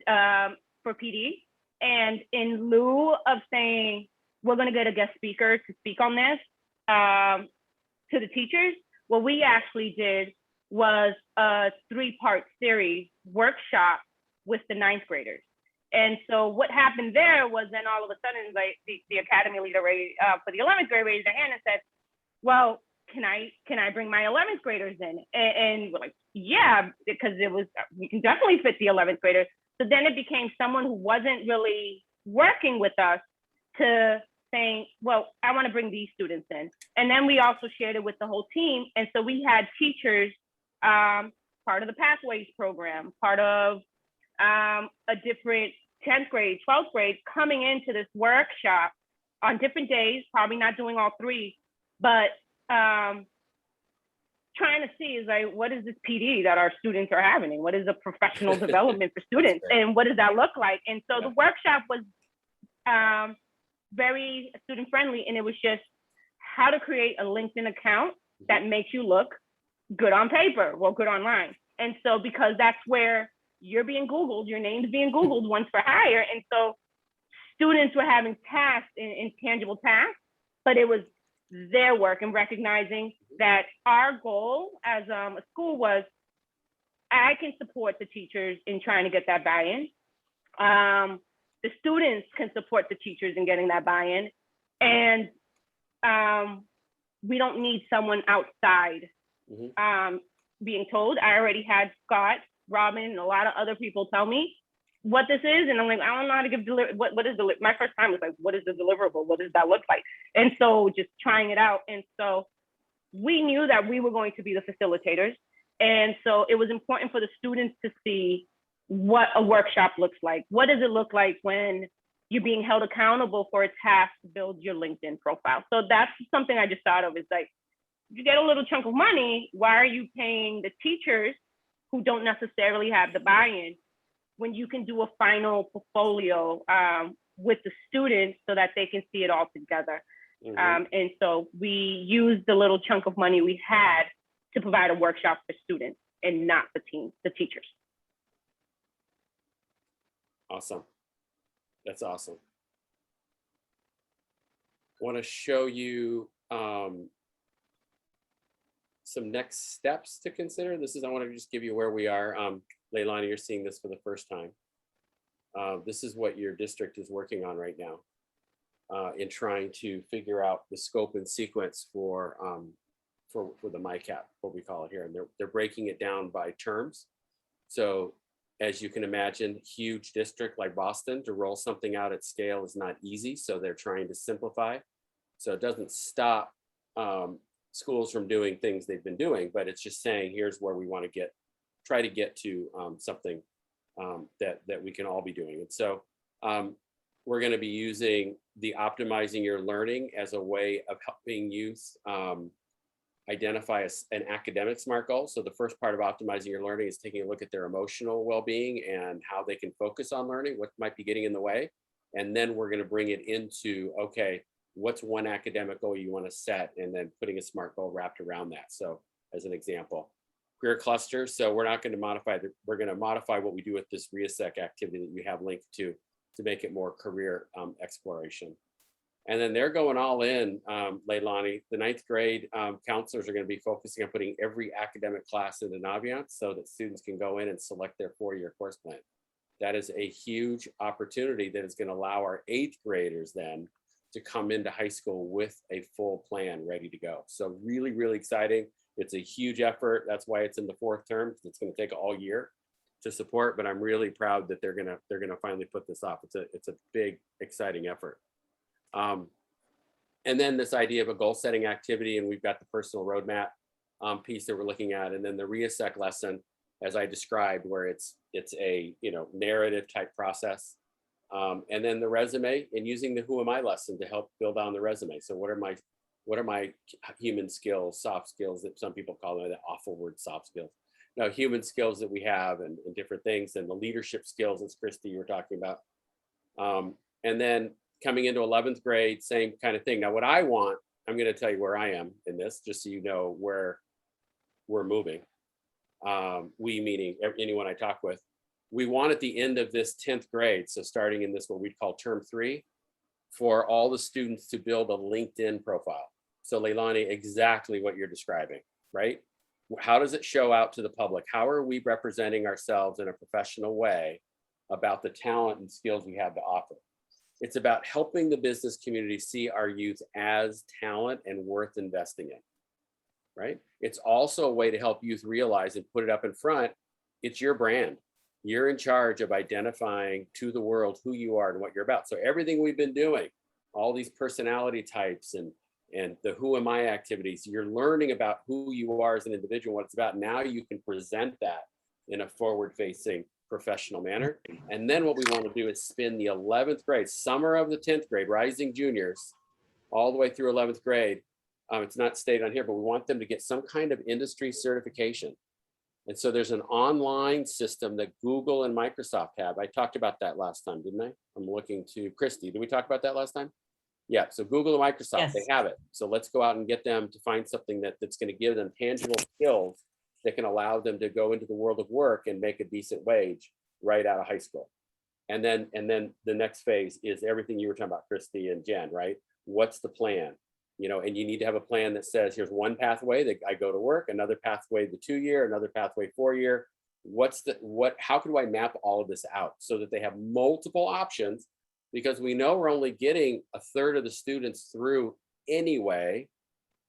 for PD. And in lieu of saying, we're going to get a guest speaker to speak on this to the teachers. What we actually did was a 3-part series workshop with the 9th graders. And so what happened there was then all of a sudden, like the academy leader for the 11th grade raised their hand and said, well, can I bring my 11th graders in? And we're like, yeah, because we can definitely fit the 11th graders. So then it became someone who wasn't really working with us to saying, well, I want to bring these students in. And then we also shared it with the whole team. And so we had teachers, part of the Pathways program, part of a different 10th grade, 12th grade, coming into this workshop on different days, probably not doing all 3, but trying to see is like, what is this PD that our students are having? And what is the professional development for students? And what does that look like? And so the workshop was very student friendly. And it was just how to create a LinkedIn account that makes you look good on paper, well, good online. And so, because that's where you're being Googled, your name's being Googled once for hire. And so students were having tasks, intangible tasks, but it was their work, and recognizing that our goal as a school was, I can support the teachers in trying to get that buy-in. The students can support the teachers in getting that buy-in. And we don't need someone outside being told. I already had Scott, Robin, and a lot of other people tell me what this is. And I'm like, I don't know how to give what is my first time was like, what is the deliverable? What does that look like? And so just trying it out. And so we knew that we were going to be the facilitators. And so it was important for the students to see what a workshop looks like. What does it look like when you're being held accountable for a task to build your LinkedIn profile? So that's something I just thought of, is like, you get a little chunk of money, why are you paying the teachers who don't necessarily have the buy-in when you can do a final portfolio with the students so that they can see it all together? And so we used the little chunk of money we had to provide a workshop for students and not the teachers. Awesome. That's awesome. I want to show you some next steps to consider. I want to just give you where we are. Laylani, you're seeing this for the first time. This is what your district is working on right now in trying to figure out the scope and sequence for the MyCap, what we call it here. And they're breaking it down by terms. So as you can imagine, huge district like Boston, to roll something out at scale is not easy. So they're trying to simplify. So it doesn't stop schools from doing things they've been doing, but it's just saying, here's where we want to try to get to something that we can all be doing. And so we're going to be using the optimizing your learning as a way of helping youth identify an academic SMART goal. So the first part of optimizing your learning is taking a look at their emotional well-being and how they can focus on learning, what might be getting in the way. And then we're going to bring it into, okay, what's one academic goal you want to set, and then putting a SMART goal wrapped around that. So as an example, career clusters. So we're not going to modify we're going to modify what we do with this reassess activity that you have linked to make it more career exploration. And then they're going all in, Laylani. The 9th grade counselors are going to be focusing on putting every academic class into Naviance so that students can go in and select their 4-year course plan. That is a huge opportunity that is going to allow our 8th graders then to come into high school with a full plan ready to go. So really, really exciting. It's a huge effort. That's why it's in the 4th term, because it's going to take all year to support, but I'm really proud that they're gonna finally put this off. It's a big, exciting effort. And then this idea of a goal setting activity, and we've got the personal roadmap piece that we're looking at, and then the reassess lesson, as I described, where it's a narrative type process, and then the resume, and using the who am I lesson to help build on the resume. So what are my human skills, soft skills, that some people call them, that awful word, soft skills. No, human skills that we have, and different things, and the leadership skills, as Christy, you were talking about. And then coming into 11th grade, same kind of thing. Now, what I want, I'm going to tell you where I am in this, just so you know where we're moving. We, meaning anyone I talk with, we want at the end of this 10th grade, so starting in this, what we'd call term 3, for all the students to build a LinkedIn profile. So Laylani, exactly what you're describing, right? How does it show out to the public? How are we representing ourselves in a professional way about the talent and skills we have to offer? It's about helping the business community see our youth as talent and worth investing in, right? It's also a way to help youth realize and put it up in front. It's your brand. You're in charge of identifying to the world who you are and what you're about. So everything we've been doing, all these personality types and the who am I activities, you're learning about who you are as an individual, what it's about. Now you can present that in a forward-facing professional manner. And then what we want to do is spin the 11th grade, summer of the 10th grade, rising juniors, all the way through 11th grade. It's not stated on here, but we want them to get some kind of industry certification. And so there's an online system that Google and Microsoft have. I talked about that last time, didn't I? I'm looking to Christy. Did we talk about that last time? Yeah, so Google and Microsoft, Yes. They have it. So let's go out and get them to find something that's going to give them tangible skills that can allow them to go into the world of work and make a decent wage right out of high school. And then the next phase is everything you were talking about, Christy and Jen, right? What's the plan? You know, and you need to have a plan that says, here's one pathway that I go to work, another pathway, the 2-year, another pathway, 4-year. How do I map all of this out so that they have multiple options? Because we know we're only getting a third of the students through anyway,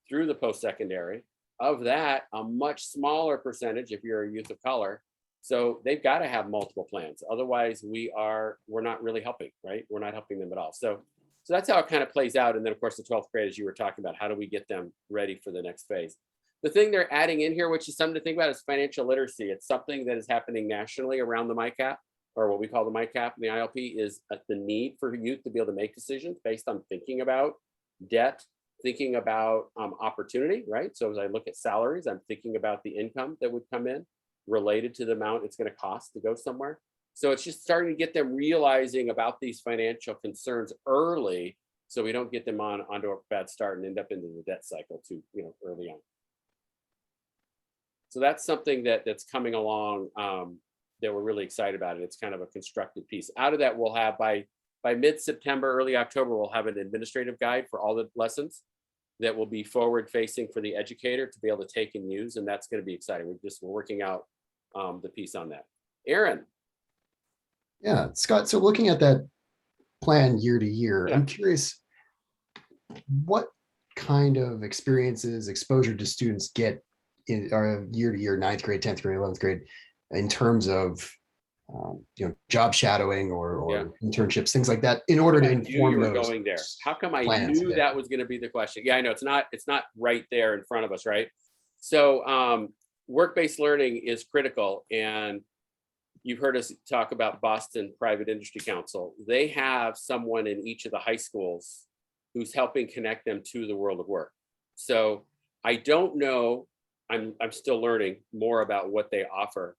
through the post-secondary. Of that, a much smaller percentage if you're a youth of color. So they've got to have multiple plans. Otherwise, we're not really helping, right? We're not helping them at all. So that's how it kind of plays out. And then of course, the 12th grade, as you were talking about, how do we get them ready for the next phase? The thing they're adding in here, which is something to think about, is financial literacy. It's something that is happening nationally around the MyCap, or what we call the MyCap and the ILP, is the need for youth to be able to make decisions based on thinking about debt, thinking about opportunity, right? So as I look at salaries, I'm thinking about the income that would come in related to the amount it's going to cost to go somewhere. So it's just starting to get them realizing about these financial concerns early, so we don't get them onto a bad start and end up into the debt cycle too, early on. So that's something that's coming along that we're really excited about. And it's kind of a constructed piece. Out of that, we'll have by mid-September, early October, we'll have an administrative guide for all the lessons that will be forward-facing for the educator to be able to take and use, and that's going to be exciting. We're working out the piece on that. Aaron. Yeah, Scott, so looking at that plan year to year, Yeah. I'm curious, what kind of experiences, exposure do students get in year to year, 9th grade, 10th grade, 11th grade, in terms of job shadowing or internships, things like that, in order to inform those going there. How come I plans? knew that was going to be the question? Yeah, I know it's not right there in front of us, right? So work-based learning is critical, and you've heard us talk about Boston Private Industry Council. They have someone in each of the high schools who's helping connect them to the world of work. So I don't know, I'm still learning more about what they offer.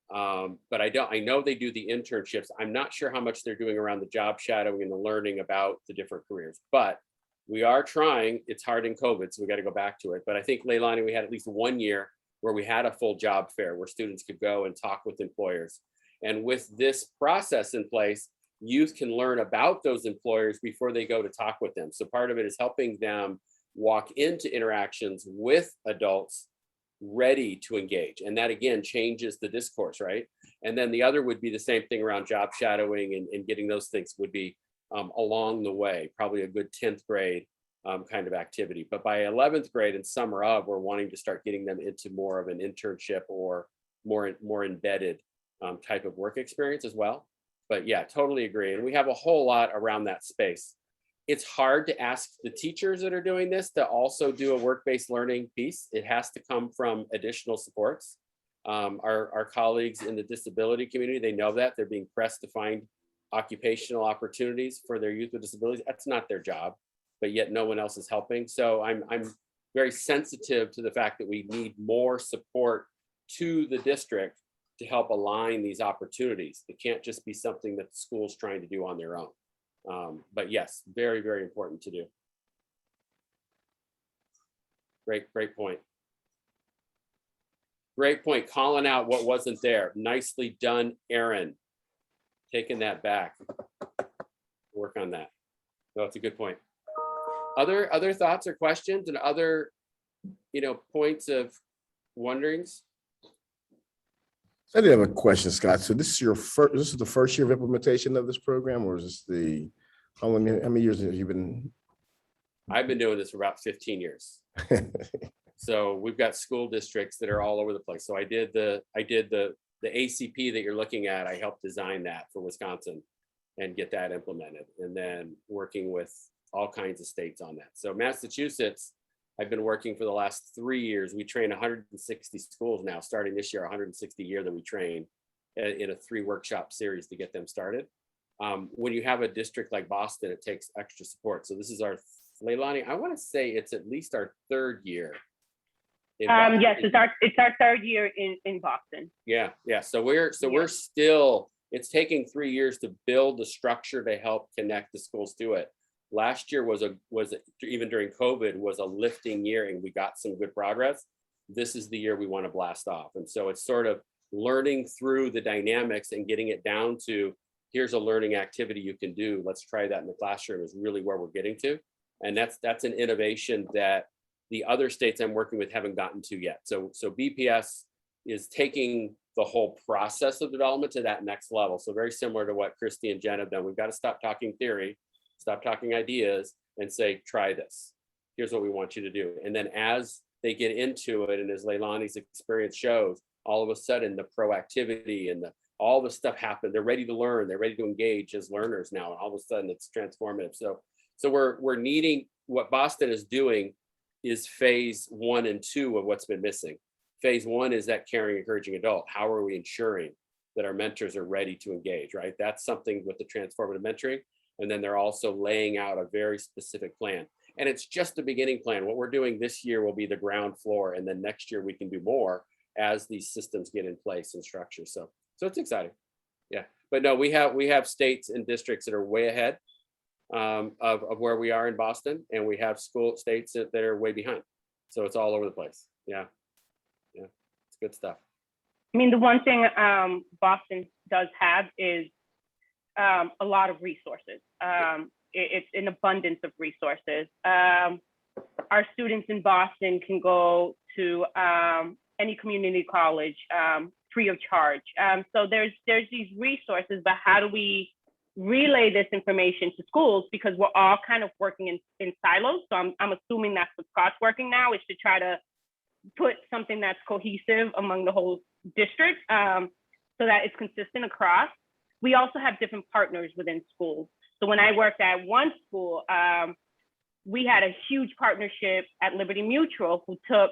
But I know they do the internships. I'm not sure how much they're doing around the job shadowing and the learning about the different careers, but we are trying. It's hard in COVID, so we got to go back to it. But I think, Laylani, we had at least 1 year where we had a full job fair where students could go and talk with employers. And with this process in place, youth can learn about those employers before they go to talk with them. So part of it is helping them walk into interactions with adults ready to engage. And that again changes the discourse, right? And then the other would be the same thing around job shadowing and getting those things would be along the way, probably a good 10th grade kind of activity. But by 11th grade and summer of, we're wanting to start getting them into more of an internship or more embedded type of work experience as well. But yeah, totally agree. And we have a whole lot around that space. It's hard to ask the teachers that are doing this to also do a work-based learning piece. It has to come from additional supports. Our colleagues in the disability community, they know that. They're being pressed to find occupational opportunities for their youth with disabilities. That's not their job, but yet no one else is helping. So I'm very sensitive to the fact that we need more support to the district to help align these opportunities. It can't just be something that the school's trying to do on their own. But yes, very, very important to do. Great point. Great point. Calling out what wasn't there. Nicely done, Aaron. Taking that back. Work on that. That's a good point. Other thoughts or questions and other, points of wonderings? I did have a question, Scott. So this is the first year of implementation of this program, or is this how many years have you been? I've been doing this for about 15 years. So we've got school districts that are all over the place. So I did the ACP that you're looking at. I helped design that for Wisconsin and get that implemented, and then working with all kinds of states on that. So Massachusetts, I've been working for the last 3 years. We train 160 schools now, starting this year, 160 a year that we train in a 3 workshop series to get them started. When you have a district like Boston, it takes extra support. So this is our, Laylani, I want to say it's at least our 3rd year. Yes, it's our 3rd year in Boston. Yeah. So we're still, it's taking 3 years to build the structure to help connect the schools to it. Last year was even during COVID was a lifting year, and we got some good progress. This is the year we want to blast off. And so it's sort of learning through the dynamics and getting it down to, here's a learning activity you can do. Let's try that in the classroom is really where we're getting to. And that's an innovation that the other states I'm working with haven't gotten to yet. So BPS is taking the whole process of development to that next level. So very similar to what Christy and Jen have done. We've got to stop talking theory, stop talking ideas, and say, try this. Here's what we want you to do. And then as they get into it, and as Laylani's experience shows, all of a sudden the proactivity and all the stuff happened. They're ready to learn. They're ready to engage as learners now. And all of a sudden it's transformative. So we're needing, what Boston is doing is phase 1 and 2 of what's been missing. Phase 1 is that caring, encouraging adult. How are we ensuring that our mentors are ready to engage, right? That's something with the transformative mentoring. And then they're also laying out a very specific plan. And it's just a beginning plan. What we're doing this year will be the ground floor. And then next year we can do more as these systems get in place and structure. So it's exciting. Yeah. But no, we have states and districts that are way ahead of where we are in Boston. And we have states that are way behind. So it's all over the place. Yeah. It's good stuff. I mean, the one thing Boston does have is a lot of resources. It's an abundance of resources. Our students in Boston can go to any community college free of charge. So there's these resources, but how do we relay this information to schools? Because we're all kind of working in silos. So I'm assuming that's what Scott's working now, is to try to put something that's cohesive among the whole district so that it's consistent across. We also have different partners within schools. So when I worked at one school, we had a huge partnership at Liberty Mutual, who took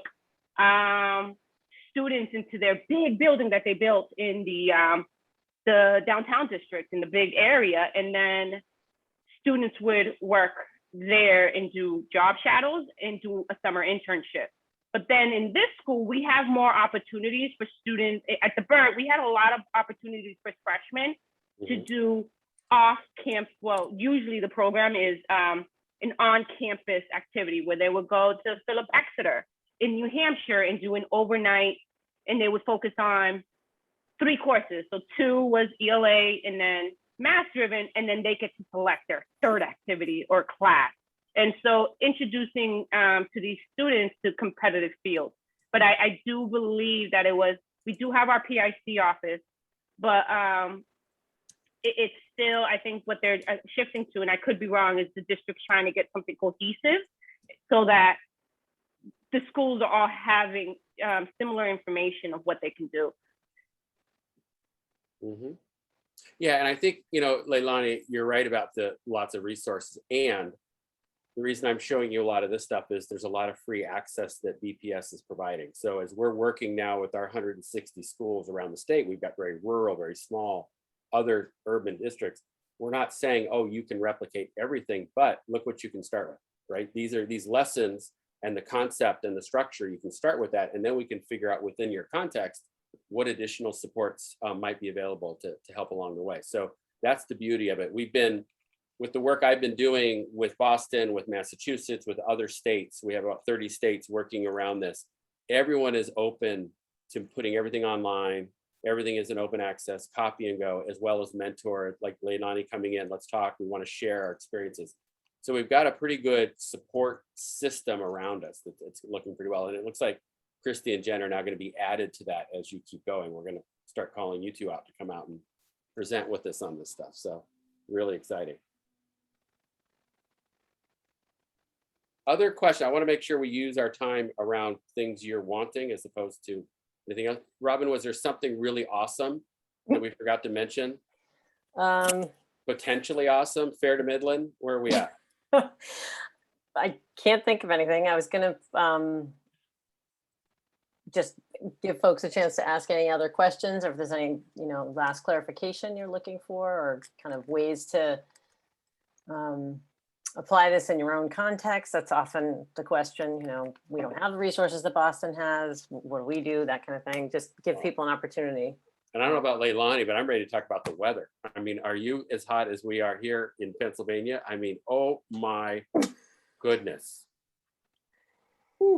students into their big building that they built in the downtown district in the big area. And then students would work there and do job shadows and do a summer internship. But then in this school, we have more opportunities for students. At the Burt, we had a lot of opportunities for freshmen to do off-campus. Well, usually the program is an on-campus activity where they would go to Philip Exeter in New Hampshire and do an overnight, and they would focus on 3 courses. So 2 was ELA and then math-driven, and then they get to select their 3rd activity or class. And so introducing to these students to competitive fields. But I do believe that we do have our PIC office, but it's still, I think what they're shifting to, and I could be wrong, is the district's trying to get something cohesive so that the schools are all having similar information of what they can do. Mm-hmm. Yeah, and I think, Laylani, you're right about the lots of resources. And the reason I'm showing you a lot of this stuff is there's a lot of free access that BPS is providing. So as we're working now with our 160 schools around the state, we've got very rural, very small, other urban districts. We're not saying, oh, you can replicate everything, but look what you can start with, right? These are these lessons and the concept and the structure. You can start with that, and then we can figure out within your context what additional supports might be available to help along the way. So that's the beauty of it. We've been, with the work I've been doing with Boston, with Massachusetts, with other states, we have about 30 states working around this. Everyone is open to putting everything online. Everything is an open access, copy and go, as well as mentor, like Laylani coming in, let's talk, we want to share our experiences. So we've got a pretty good support system around us that's looking pretty well. And it looks like Christy and Jen are now going to be added to that as you keep going. We're going to start calling you two out to come out and present with us on this stuff. So really exciting. Other question, I want to make sure we use our time around things you're wanting as opposed to anything else. Robin, was there something really awesome that we forgot to mention? Potentially awesome, fair to Midland, where are we at? I can't think of anything. I was gonna just give folks a chance to ask any other questions, or if there's any, last clarification you're looking for, or kind of ways to apply this in your own context. That's often the question. We don't have the resources that Boston has. What do we do? That kind of thing. Just give people an opportunity. And I don't know about Laylani, but I'm ready to talk about the weather. I mean, are you as hot as we are here in Pennsylvania? I mean, oh my goodness.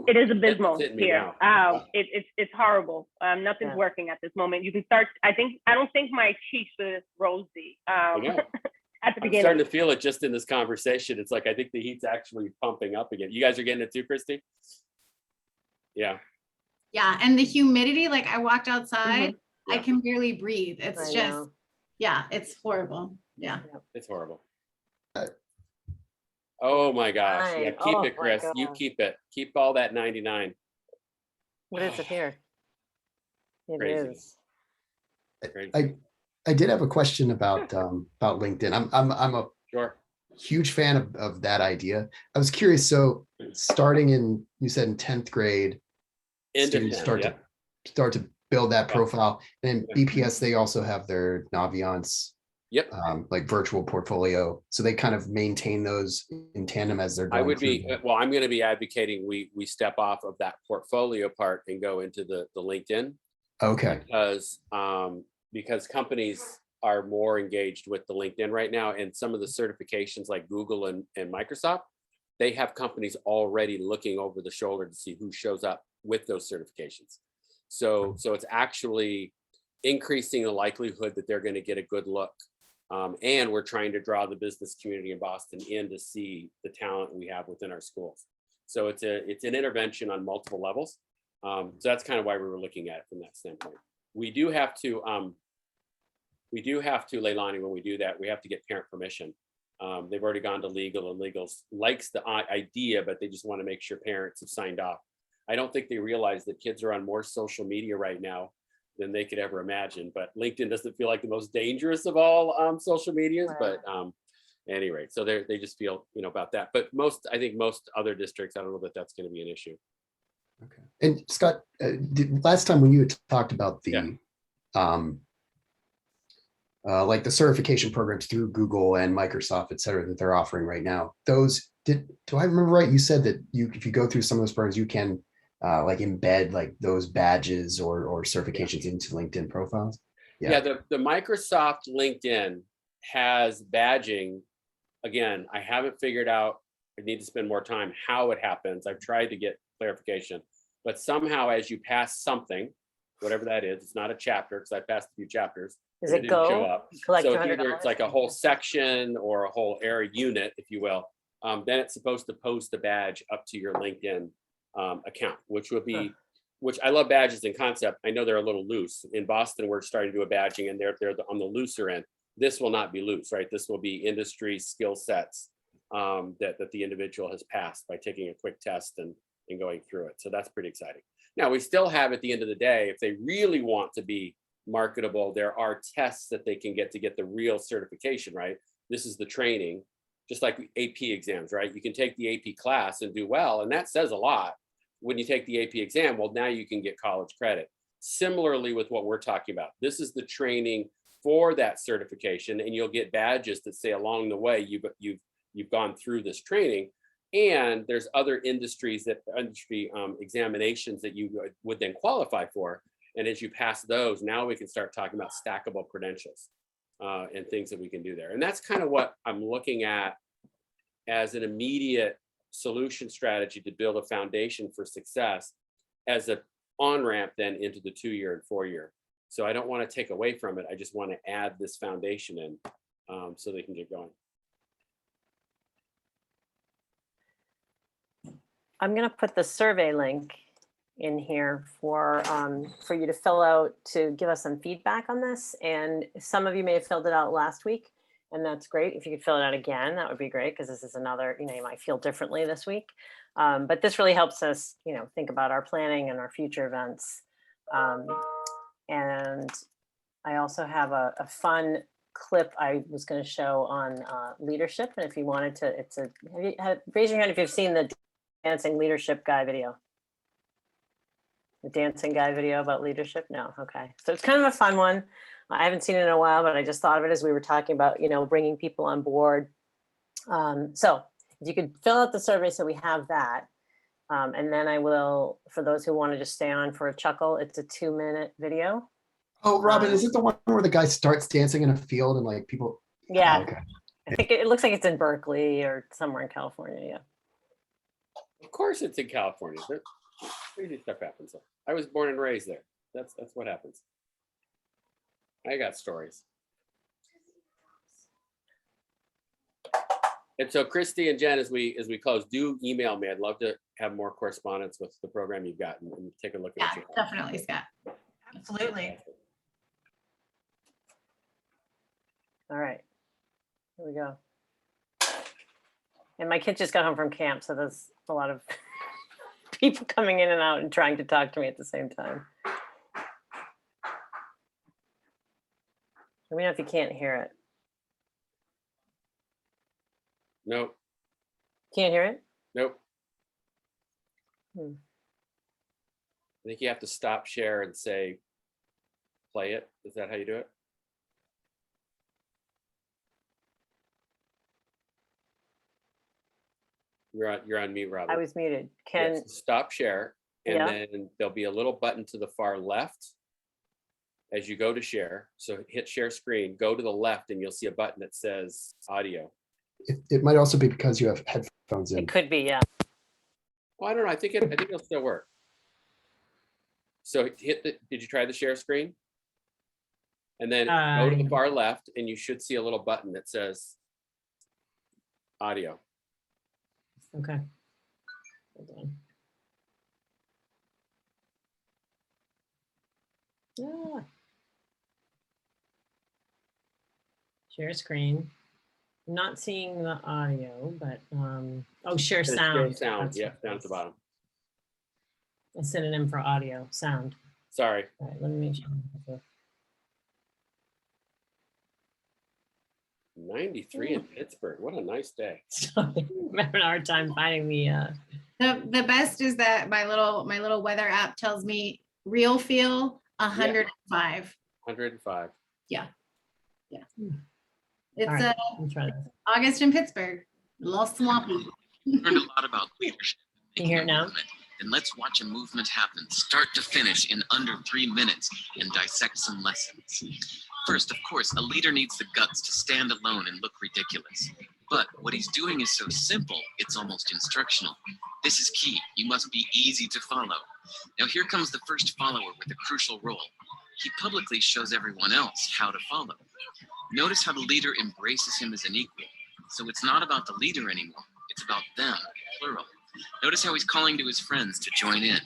It is abysmal It's hitting me here. now. It's horrible. Nothing's Yeah. working at this moment. You can start. I don't think my cheeks were rosy I know. at the I'm beginning. starting to feel it just in this conversation. It's like I think the heat's actually pumping up again. You guys are getting it too, Christy? Yeah. Yeah, and the humidity, like I walked outside, I Yeah. can barely breathe. I It's just, know. yeah, it's horrible. Yeah. It's horrible. Oh my gosh. Yeah, Right. keep Oh it, my Chris. You God. keep it. Keep all that 99. What is it here? It Crazy. is. Crazy. I did have a question about LinkedIn. I'm a Sure. huge fan of that idea. I was curious. So starting you said in 10th grade, students start to build that profile. And Yeah. BPS, they also have their Naviance Yep. like virtual portfolio. So they kind of maintain those in tandem as they're going. I would be, through. well, I'm going to be advocating we step off of that portfolio part and go into the LinkedIn. Okay. Because companies are more engaged with the LinkedIn right now, and some of the certifications like Google and Microsoft, they have companies already looking over the shoulder to see who shows up with those certifications. So it's actually increasing the likelihood that they're going to get a good look. And we're trying to draw the business community in Boston in to see the talent we have within our schools. So it's an intervention on multiple levels. So that's kind of why we were looking at it from that standpoint. We do have to, Laylani, when we do that, we have to get parent permission. They've already gone to legal, and legal likes the idea, but they just want to make sure parents have signed off. I don't think they realize that kids are on more social media right now than they could ever imagine, but LinkedIn doesn't feel like the most dangerous of all social medias. Right. But anyway, so they just feel, about that. But I think most other districts, I don't know that that's going to be an issue. Okay. And Scott, last time when you had talked about the like the certification programs through Google and Microsoft, et cetera, that they're offering right now, do I remember right? You said that if you go through some of those programs, you can like embed like those badges or certifications into LinkedIn profiles. Yeah, the Microsoft LinkedIn has badging. Again, I haven't figured out, I need to spend more time how it happens. I've tried to get clarification, but somehow as you pass something, whatever that is, it's not a chapter because I passed a few chapters. Is it it didn't show go? up. Collect So $200? either it's like a whole section or a whole area unit, if you will. Then it's supposed to post a badge up to your LinkedIn account, which would be, which I love badges in concept. I know they're a little loose. In Boston, we're starting to do a badging and they're on the looser end. This will not be loose, right? This will be industry skill sets that the individual has passed by taking a quick test and going through it. So that's pretty exciting. Now we still have, at the end of the day, if they really want to be marketable, there are tests that they can get to get the real certification, right? This is the training, just like AP exams, right? You can take the AP class and do well, and that says a lot. When you take the AP exam, well, now you can get college credit. Similarly with what we're talking about, this is the training for that certification, and you'll get badges that say along the way you've gone through this training. And there's other industry examinations that you would then qualify for. And as you pass those, now we can start talking about stackable credentials and things that we can do there. And that's kind of what I'm looking at as an immediate solution strategy to build a foundation for success as an on-ramp then into the 2-year and 4-year. So I don't want to take away from it. I just want to add this foundation in so they can get going. I'm going to put the survey link in here for you to fill out to give us some feedback on this. And some of you may have filled it out last week, and that's great. If you could fill it out again, that would be great, because this is another, you might feel differently this week. But this really helps us, think about our planning and our future events. And I also have a fun clip I was going to show on leadership. And if you wanted to, raise your hand if you've seen the dancing leadership guy video. The dancing guy video about leadership? No. Okay. So it's kind of a fun one. I haven't seen it in a while, but I just thought of it as we were talking about, bringing people on board. So if you could fill out the survey so we have that. And then I will, for those who want to just stay on for a chuckle, it's a 2-minute video. Oh, Robin, is it the one where the guy starts dancing in a field and like people? Yeah. Oh, okay. I think it looks like it's in Berkeley or somewhere in California. Yeah. Of course it's in California. Crazy stuff happens there. I was born and raised there. That's what happens. I got stories. And so Christy and Jen, as we close, do email me. I'd love to have more correspondence with the program you've got and take a look at Yeah, it. definitely, Scott. Absolutely. All right. Here we go. And my kid just got home from camp, so there's a lot of people coming in and out and trying to talk to me at the same time. Let me know if you can't hear it. Nope. Can't hear it? Nope. Hmm. I think you have to stop share and say, play it. Is that how you do it? You're on mute, Robin. I was muted. Yes, stop share, and Yeah. then there'll be a little button to the far left as you go to share. So hit share screen, go to the left, and you'll see a button that says audio. It might also be because you have headphones in. It could be, yeah. Well, I don't know. I think it'll still work. So did you try the share screen? And then go to the far left, and you should see a little button that says audio. Okay. Hold on. Yeah. Share screen. I'm not seeing the audio, but oh, share sound. Share sound. That's Yeah, what down it at the is. bottom. A synonym for audio, sound. Sorry. All right, let me make sure. 93 in Pittsburgh. What a nice day. Sorry, I'm having a hard time finding the. The best is that my little weather app tells me real feel 105. 105. Yeah. All It's right, let me try this. August in Pittsburgh. A little swampy. Learned a lot about leadership. Can you hear it now? And let's watch a movement happen, start to finish in under 3 minutes, and dissect some lessons. First, of course, a leader needs the guts to stand alone and look ridiculous. But what he's doing is so simple, it's almost instructional. This is key. You must be easy to follow. Now here comes the first follower with a crucial role. He publicly shows everyone else how to follow. Notice how the leader embraces him as an equal. So it's not about the leader anymore. It's about them, plural. Notice how he's calling to his friends to join in.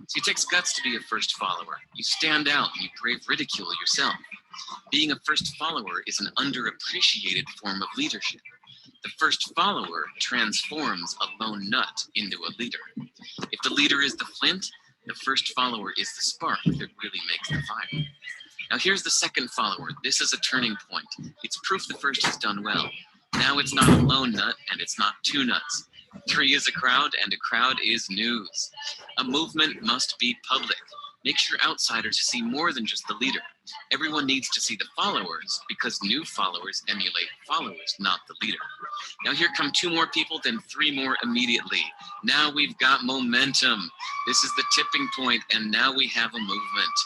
So it takes guts to be a first follower. You stand out and you brave ridicule yourself. Being a first follower is an underappreciated form of leadership. The first follower transforms a lone nut into a leader. If the leader is the flint, the first follower is the spark that really makes the fire. Now here's the second follower. This is a turning point. It's proof the first has done well. Now it's not a lone nut and it's not two nuts. 3 is a crowd and a crowd is news. A movement must be public. Make sure outsiders see more than just the leader. Everyone needs to see the followers because new followers emulate followers, not the leader. Now here come 2 more people, then 3 more immediately. Now we've got momentum. This is the tipping point, and now we have a movement.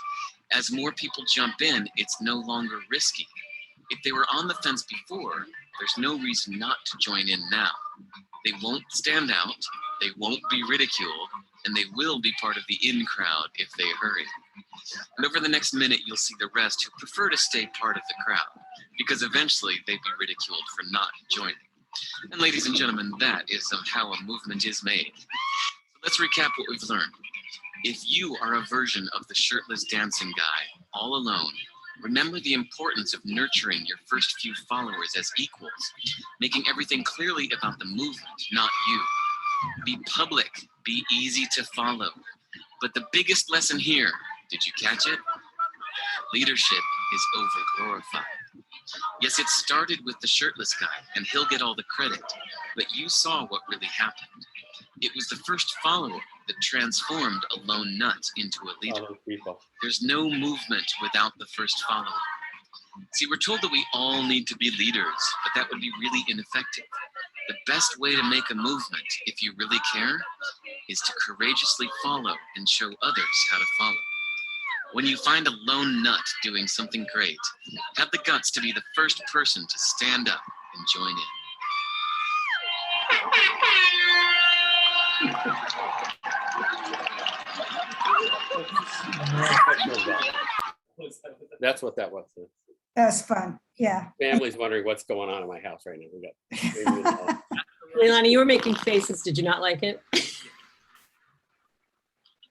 As more people jump in, it's no longer risky. If they were on the fence before, there's no reason not to join in now. They won't stand out, they won't be ridiculed, and they will be part of the in crowd if they hurry. And over the next minute, you'll see the rest who prefer to stay part of the crowd, because eventually they'd be ridiculed for not joining. And ladies and gentlemen, that is how a movement is made. Let's recap what we've learned. If you are a version of the shirtless dancing guy, all alone, remember the importance of nurturing your first few followers as equals, making everything clearly about the movement, not you. Be public, be easy to follow. But the biggest lesson here, did you catch it? Leadership is overglorified. Yes, it started with the shirtless guy, and he'll get all the credit, but you saw what really happened. It was the first follower that transformed a lone nut into a leader. There's no movement without the first follower. See, we're told that we all need to be leaders, but that would be really ineffective. The best way to make a movement, if you really care, is to courageously follow and show others how to follow. When you find a lone nut doing something great, have the guts to be the first person to stand up and join in. That's what that was. That's fun. Yeah. Family's wondering what's going on in my house right now. We got Laylani, you were making faces. Did you not like it?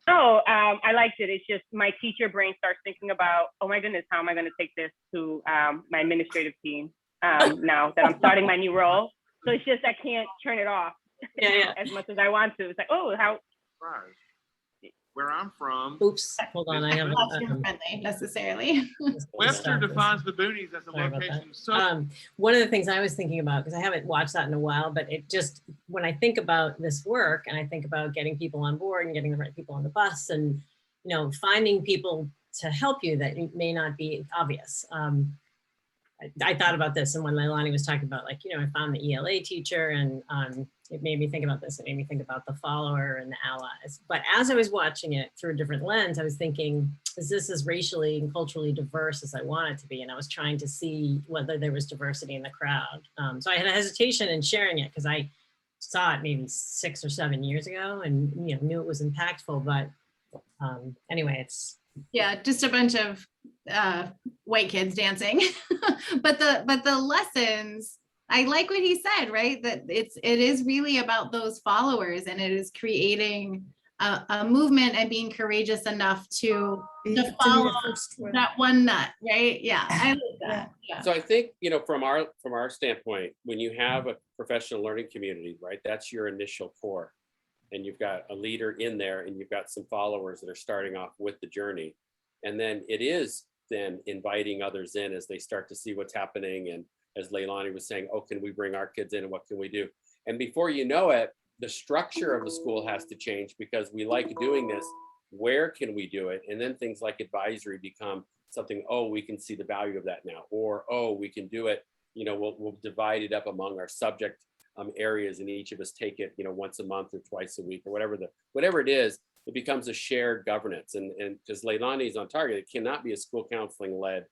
No, I liked it. It's just my teacher brain starts thinking about, oh my goodness, how am I going to take this to my administrative team now that I'm starting my new role? So it's just I can't turn it off as much as I want to. It's like, oh, how? Where I'm from. Oops, hold on. I have friendly necessarily. Webster defines the boonies as a location. So one of the things I was thinking about, because I haven't watched that in a while, but it just, when I think about this work and I think about getting people on board and getting the right people on the bus and, you know, finding people to help you that may not be obvious. I thought about this, and when Laylani was talking about, like, you know, I found the ELA teacher, and it made me think about this. It made me think about the follower and the allies. But as I was watching it through a different lens, I was thinking, is this as racially and culturally diverse as I want it to be? And I was trying to see whether there was diversity in the crowd. So I had a hesitation in sharing it because I saw it maybe 6 or 7 years ago, and, you know, knew it was impactful. But anyway, it's just a bunch of white kids dancing. but the lessons, I like what he said, right? That it is really about those followers, and it is creating a movement and being courageous enough to follow that one nut, right? Yeah, I like that. Yeah. So I think, you know, from our standpoint, when you have a professional learning community, right, that's your initial core. And you've got a leader in there, and you've got some followers that are starting off with the journey. And then it is then inviting others in as they start to see what's happening. And as Laylani was saying, oh, can we bring our kids in, and what can we do? And before you know it, the structure of the school has to change, because we like doing this. Where can we do it? And then things like advisory become something, oh, we can see the value of that now. Or, oh, we can do it, you know, we'll divide it up among our subject areas, and each of us take it, you know, once a month or twice a week or whatever it is. It becomes a shared governance. And because Laylani is on target, it cannot be a school counseling led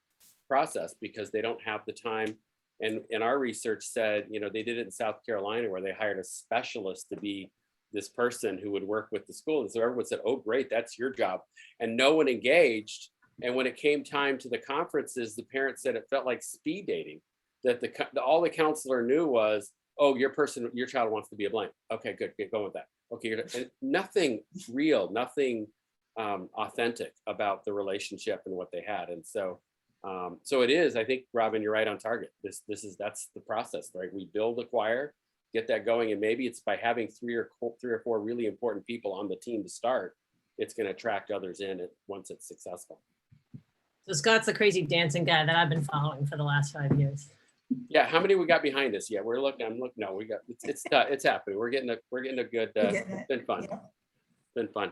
process, because they don't have the time. And our research said, you know, they did it in South Carolina, where they hired a specialist to be this person who would work with the school. And so everyone said, oh, great, that's your job. And no one engaged. And when it came time to the conferences, the parents said it felt like speed dating, that all the counselor knew was, oh, your child wants to be a blank. Okay, good, get going with that. Okay, and nothing real, nothing authentic about the relationship and what they had. And so it is, I think, Robin, you're right on target. That's the process, right? We build a choir, get that going, and maybe it's by having three or four really important people on the team to start, it's going to attract others in it once it's successful. So Scott's the crazy dancing guy that I've been following for the last 5 years. Yeah, how many we got behind us? Yeah, we're looking. I'm looking. No, we got. It's happening. We're getting a good. It's been fun. Yeah. It's been fun.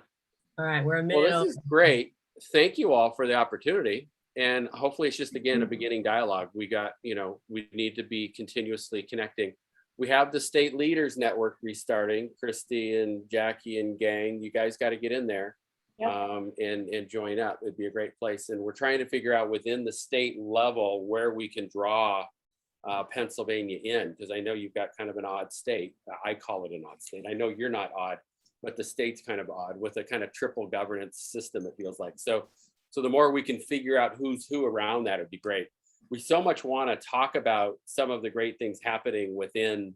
All right, we're a minute. Well, this is great. Thank you all for the opportunity, and hopefully it's just again a beginning dialogue. We got. You know, we need to be continuously connecting. We have the State Leaders Network restarting. Christy and Jackie and gang, you guys got to get in there. Yep. And join up. It'd be a great place. And we're trying to figure out within the state level where we can draw Pennsylvania in, because I know you've got kind of an odd state. I call it an odd state. I know you're not odd, but the state's kind of odd with a kind of triple governance system, it feels like. So the more we can figure out who's who around that, it'd be great. We so much want to talk about some of the great things happening within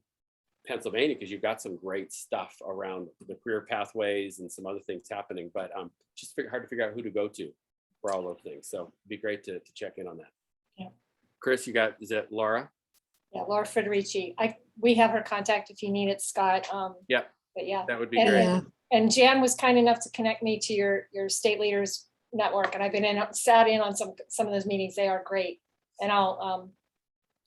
Pennsylvania, because you've got some great stuff around the career pathways and some other things happening, but just hard to figure out who to go to for all those things. So it'd be great to check in on that. Yeah. Chris, is it Laura? Yeah, Laura Federici. We have her contact if you need it, Scott. Yeah. But yeah. That would be great. And Jan was kind enough to connect me to your state leaders network, and I've been sat in on some of those meetings. They are great, and I'll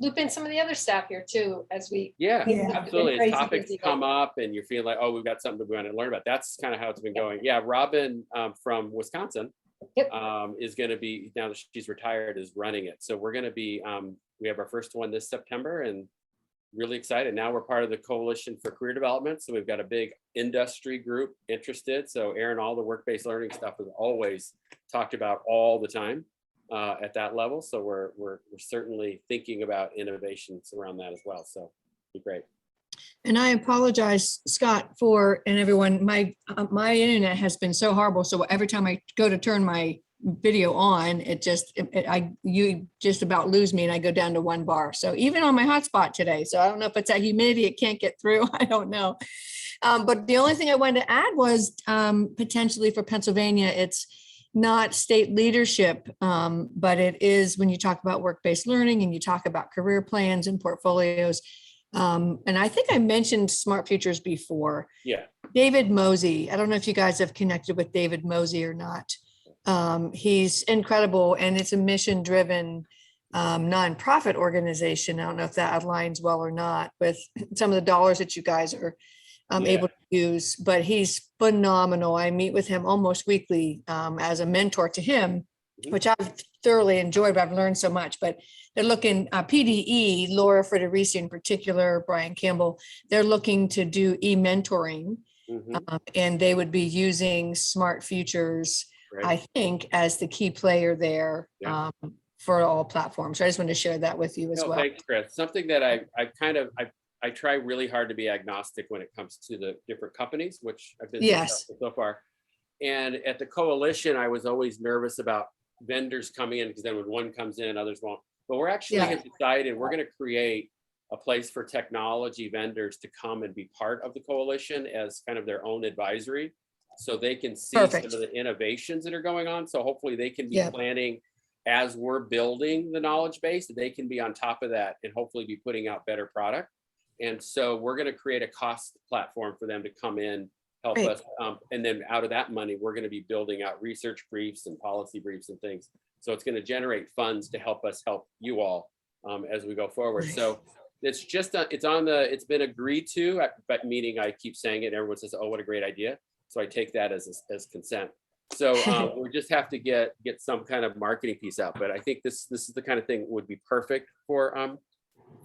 loop in some of the other staff here too as we. Absolutely. As topics come up and you're feeling like, oh, we've got something we want to learn about. That's kind of how it's been going. Yeah, Robin from Wisconsin is going to be, now that she's retired, is running it. So we're going to be, we have our first one this September, and really excited. Now we're part of the Coalition for Career Development. So we've got a big industry group interested. So Aaron, all the work-based learning stuff is always talked about all the time at that level. So we're certainly thinking about innovations around that as well. So it'd be great. And I apologize, Scott, and everyone, my internet has been so horrible. So every time I go to turn my video on, you just about lose me and I go down to 1 bar. So even on my hotspot today, so I don't know if it's that humidity, it can't get through. I don't know. But the only thing I wanted to add was potentially for Pennsylvania, it's not state leadership, but it is when you talk about work-based learning and you talk about career plans and portfolios. And I think I mentioned Smart Futures before. Yeah. David Mosey. I don't know if you guys have connected with David Mosey or not. He's incredible, and it's a mission-driven nonprofit organization. I don't know if that aligns well or not with some of the dollars that you guys are able to use, but he's phenomenal. I meet with him almost weekly as a mentor to him, which I've thoroughly enjoyed, but I've learned so much. But they're looking, PDE, Laura Federici in particular, Brian Campbell, they're looking to do e-mentoring, and they would be using Smart Futures, I think, as the key player there for all platforms. So I just wanted to share that with you as well. Thanks, Chris. Something that I try really hard to be agnostic when it comes to the different companies, which I've been successful so far. And at the coalition, I was always nervous about vendors coming in, because then when one comes in, others won't. But we're actually decided we're going to create a place for technology vendors to come and be part of the coalition as kind of their own advisory, so they can see some of the innovations that are going on. So hopefully they can be planning as we're building the knowledge base, they can be on top of that and hopefully be putting out better product. And so we're going to create a cost platform for them to come in, help us. And then out of that money, we're going to be building out research briefs and policy briefs and things. So it's going to generate funds to help us help you all as we go forward. So it's just, it's been agreed to, but meaning I keep saying it, and everyone says, oh, what a great idea. So I take that as consent. So we just have to get some kind of marketing piece out. But I think this is the kind of thing would be perfect for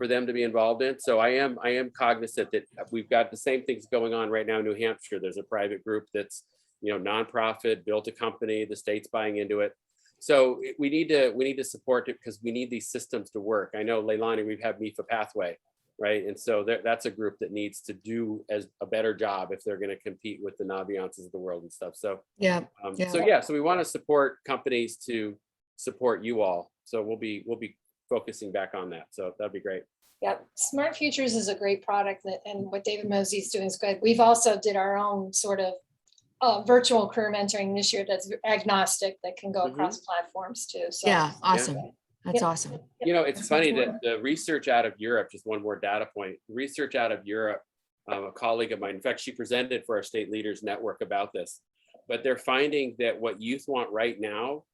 them to be involved in. So I am cognizant that we've got the same things going on right now in New Hampshire. There's a private group that's, nonprofit, built a company, the state's buying into it. So we need to support it, because we need these systems to work. I know, Laylani, we've had MIFA Pathway, right? And so that's a group that needs to do as a better job if they're going to compete with the Naviances of the world and stuff. So so we want to support companies to support you all. So we'll be focusing back on that. So that'd be great. Yeah, Smart Futures is a great product, and what David Mosey's doing is good. We've also did our own sort of virtual career mentoring this year that's agnostic, that can go across platforms too. So awesome. That's awesome. It's funny that the research out of Europe, just one more data point, research out of Europe, a colleague of mine, in fact, she presented for our state leaders network about this, but they're finding that what youth want right now,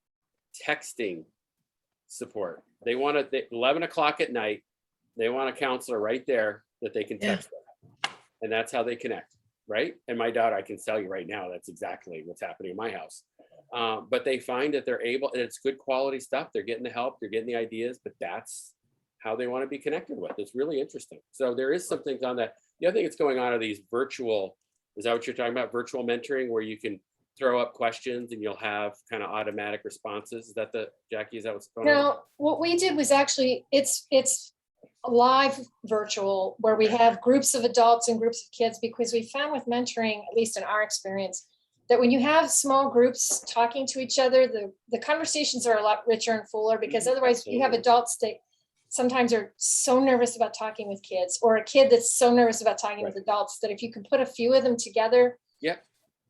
texting support. They want it 11 o'clock at night. They want a counselor right there that they can text them. And that's how they connect, right? And my daughter, I can tell you right now, that's exactly what's happening in my house. But they find that they're able, and it's good quality stuff. They're getting the help, they're getting the ideas, but that's how they want to be connected with. It's really interesting. So there is some things on that. The other thing that's going on are these virtual, is that what you're talking about? Virtual mentoring, where you can throw up questions and you'll have kind of automatic responses. Is that Jackie, is that what's going on? No, what we did was actually, it's live virtual, where we have groups of adults and groups of kids, because we found with mentoring, at least in our experience, that when you have small groups talking to each other, the conversations are a lot richer and fuller, because otherwise you have adults that sometimes are so nervous about talking with kids, or a kid that's so nervous about talking Right. with adults, that if you can put a few of them together, Yep.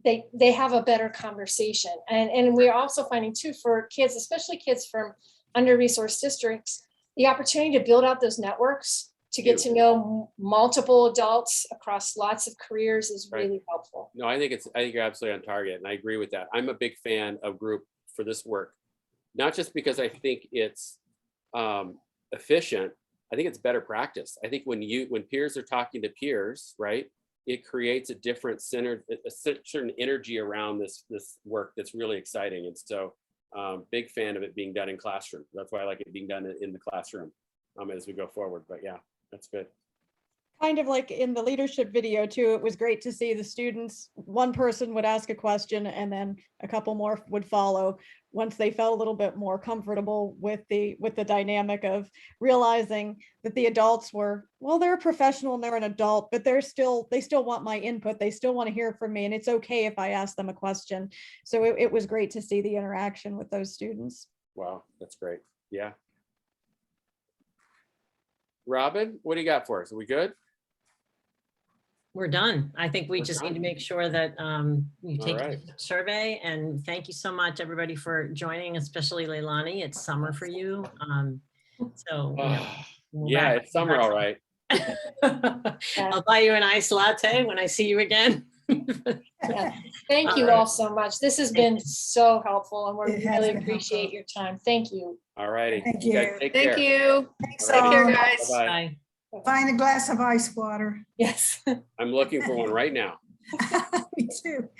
they have a better conversation. And we're also finding too, for kids, especially kids from under-resourced districts, the opportunity to build out those networks, to get to know multiple adults across lots of careers is Right. really helpful. No, I think you're absolutely on target, and I agree with that. I'm a big fan of group for this work, not just because I think it's efficient. I think it's better practice. I think when peers are talking to peers, right, it creates a different a certain energy around this work that's really exciting. And so, big fan of it being done in classroom. That's why I like it being done in the classroom as we go forward. But yeah, that's good. Kind of like in the leadership video too, it was great to see the students, one person would ask a question and then a couple more would follow once they felt a little bit more comfortable with the dynamic of realizing that the adults were, well, they're a professional and they're an adult, but they still want my input. They still want to hear from me, and it's okay if I ask them a question. So it was great to see the interaction with those students. Wow, that's great. Yeah. Robin, what do you got for us? Are we good? We're done. I think we We're just done. need to make sure that you take right. the survey, and thank you so much, everybody, for joining, especially Laylani. It's summer for you. So we'll Yeah, wrap it's summer, all right. I'll buy you an iced latte when I see you again. Yeah. Thank All you right. all so much. This has been so helpful, and It we has really been appreciate helpful. your time. Thank you. All righty. Thank You guys you. take Thank care. you. Thanks Take care, all. guys. Bye-bye. Bye. Find a glass of ice water. Yes. I'm looking for one right now. Me too.